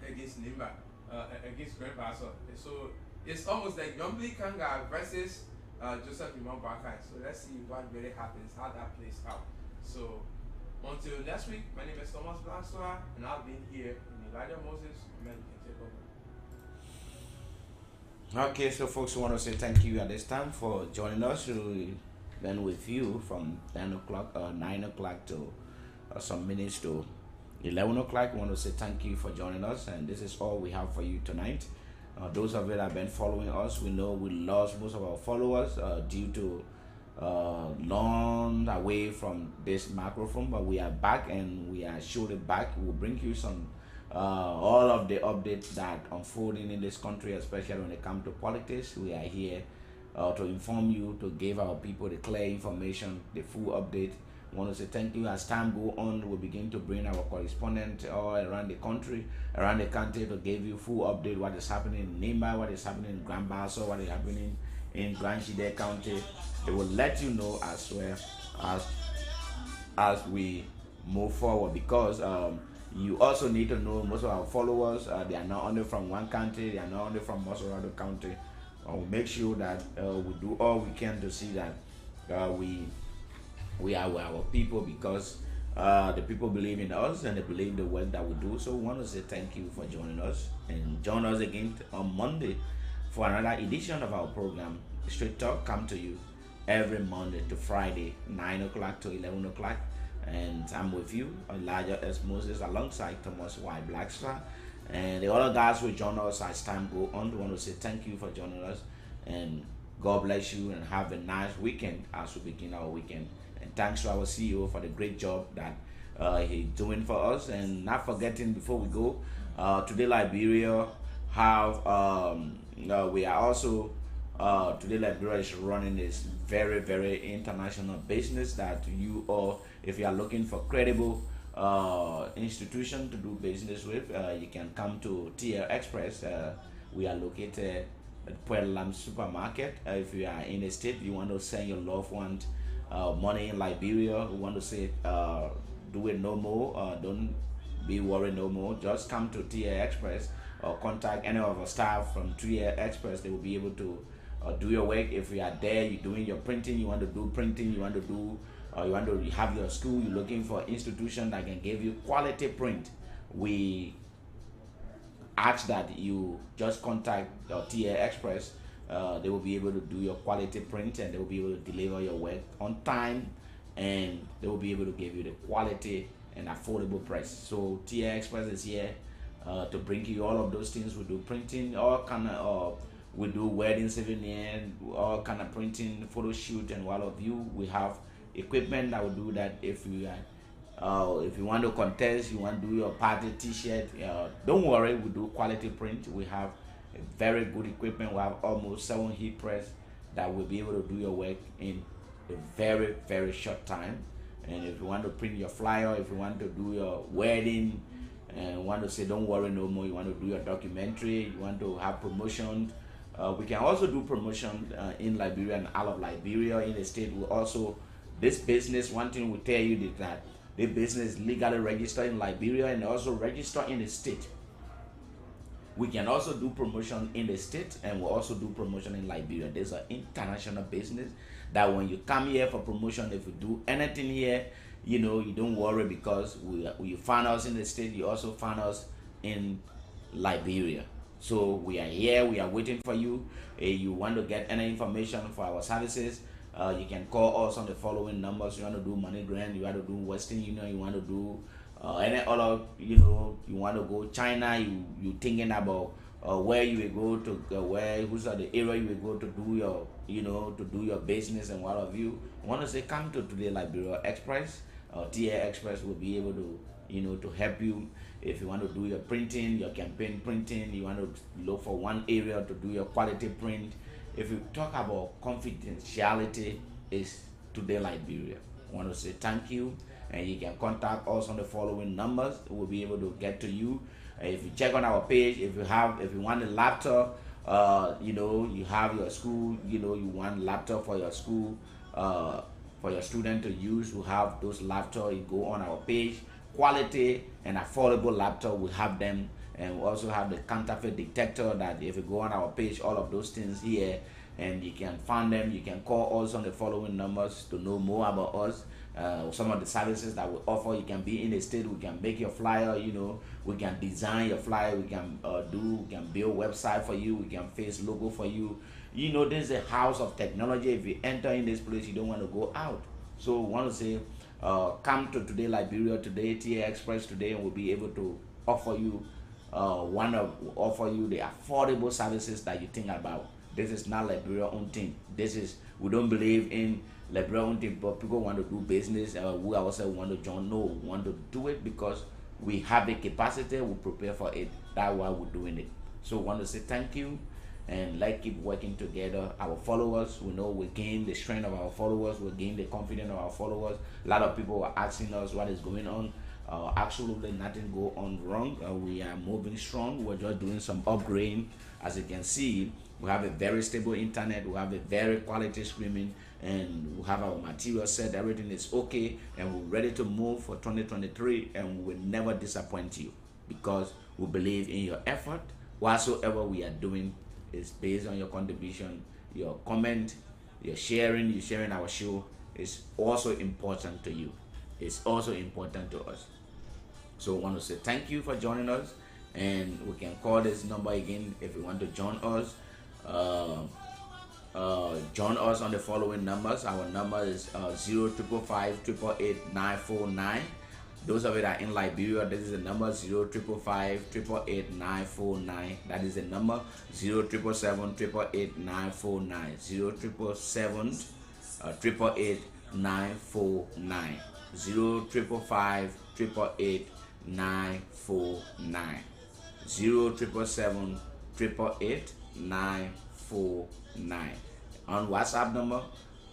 against Nimba, against Grand Bassa. So it's almost like Yombli Kanga versus Joseph Imam Bakai. So let's see what really happens, how that plays out. So until next week, my name is Thomas Blackswa, and I've been here in Elijah Moses. Man, you can take over. Okay, so folks, we want to say thank you at this time for joining us. We've been with you from 9 o'clock to some minutes to 11 o'clock. We want to say thank you for joining us, and this is all we have for you tonight. Those of you that have been following us, we know we lost most of our followers due to long away from this microphone, but we are back, and we are surely back. We'll bring you some all of the updates that unfolding in this country, especially when it comes to politics. We are here to inform you, to give our people the clear information, the full update. I want to say thank you. As time go on, we'll begin to bring our correspondent all around the country, to give you full update what is happening in Nimba, what is happening in Grand Bassa, what is happening in Grand Shide County. They will let you know as well as we move forward, because you also need to know most of our followers, they are not only from one county, they are not only from Monrovia County. We'll make sure that we do all we can to see that we are with our people, because the people believe in us and they believe in the work that we do. So we want to say thank you for joining us, and join us again on Monday for another edition of our program. Straight Talk come to you every Monday to Friday, 9 o'clock to 11 o'clock. And I'm with you, Elijah S. Moses, alongside Thomas Y. Blackstar. And the other guys will join us as time go on. We want to say thank you for joining us, and God bless you, and have a nice weekend as we begin our weekend. And thanks to our CEO for the great job that he's doing for us. And not forgetting, before we go, today Liberia have we are also today Liberia is running this very, very international business that you, or if you are looking for credible institution to do business with, you can come to TL Express. We are located at Puebla Supermarket. If you are in the state, you want to send your loved one money in Liberia, we want to say do it no more, don't be worried no more. Just come to TL Express or contact any of our staff from TL Express. They will be able to do your work. If you are there, you're doing your printing, you want to do printing, you want to do you want to have your school, you're looking for an institution that can give you quality print, we ask that you just contact TA Express. They will be able to do your quality print, and they will be able to deliver your work on time, and they will be able to give you the quality and affordable price. So TA Express is here to bring you all of those things. We do printing, all kind of we do wedding souvenir, all kind of printing, photo shoot, and all of you. We have equipment that will do that. If you are If you want to contest, you want to do your party T-shirt, don't worry, we do quality print. We have a very good equipment. We have almost 7 heat press that will be able to do your work in a very short time. And if you want to print your flyer, if you want to do your wedding, and want to say don't worry no more, you want to do your documentary, you want to have promotion, we can also do promotion in Liberia and out of Liberia. In the state, we also, this business, one thing we tell you is that the business is legally registered in Liberia and also registered in the state. We can also do promotion in the state, and we'll also do promotion in Liberia. There's an international business that when you come here for promotion, if you do anything here, you know, you don't worry, because you find us in the state, you also find us in Liberia. So we are here, we are waiting for you. You want to get any information for our services, you can call us on the following numbers. You want to do MoneyGram, you want to do Western Union, you want to do any other, you know, you want to go China, you thinking about where you will go to, who's are the area you will go to do your, you know, to do your business and what have you. I want to say come to Today Liberia Express. TA Express will be able to, you know, to help you. If you want to do your printing, your campaign printing, you want to look for one area to do your quality print. If you talk about confidentiality, is Today Liberia. I want to say thank you, and you can contact us on the following numbers. We'll be able to get to you. If you check on our page, if you want a laptop, you know, you have your school, you know, you want laptop for your school, for your student to use, we have those laptops. You go on our page, quality and affordable laptop, we have them. And we also have the counterfeit detector, that if you go on our page, all of those things here, and you can find them. You can call us on the following numbers to know more about us. Some of the services that we offer. You can be in the state, we can make your flyer, you know, we can design your flyer, we can we can build website for you, we can face logo for you. You know, this is a house of technology. If you enter in this place, you don't want to go out. So I want to say, come to Today Liberia, Today TA Express today, and we'll be able to offer you offer you the affordable services that you think about. This is not Liberia own thing. This is, we don't believe in Liberia own thing, but people want to do business. We ourselves want to join. No, we want to do it because we have the capacity. We prepare for it. That's why we're doing it. So I want to say thank you, and let's keep working together. Our followers, we know we gain the strength of our followers. We gain the confidence of our followers. A lot of people are asking us what is going on. Absolutely nothing go on wrong. We are moving strong. We're just doing some upgrading. As you can see, we have a very stable internet, we have a very quality streaming, and we have our material set. Everything is okay, and we're ready to move for 2023, and we will never disappoint you, because we believe in your effort. Whatsoever we are doing is based on your contribution, your comment, your sharing. You sharing our show is also important to you. It's also important to us. So I want to say thank you for joining us, and we can call this number again if you want to join us. Join us on the following numbers. Our number is 0555 Those of you that are in Liberia, this is the number 0555 That is the number 0777 88949 0777 88949 0555 888 949 on WhatsApp number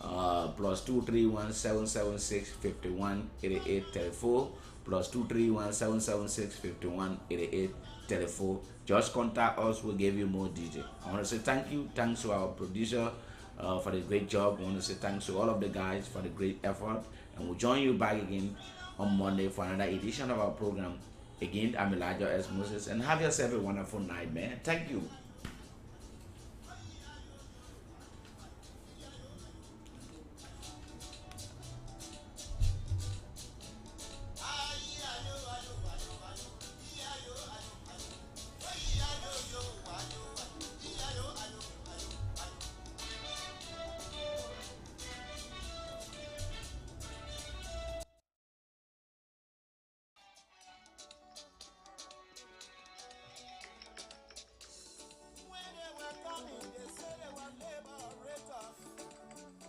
plus 231-776-5188-34 plus 231-776-5188-34. Just contact us, we'll give you more detail. I want to say thank you. Thanks to our producer for the great job. I want to say thanks to all of the guys for the great effort, and we'll join you back again on Monday for another edition of our program. Again, I'm Elijah S. Moses, and have yourself a wonderful night, man. Thank you.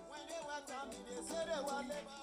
When they were coming, they said they were labor.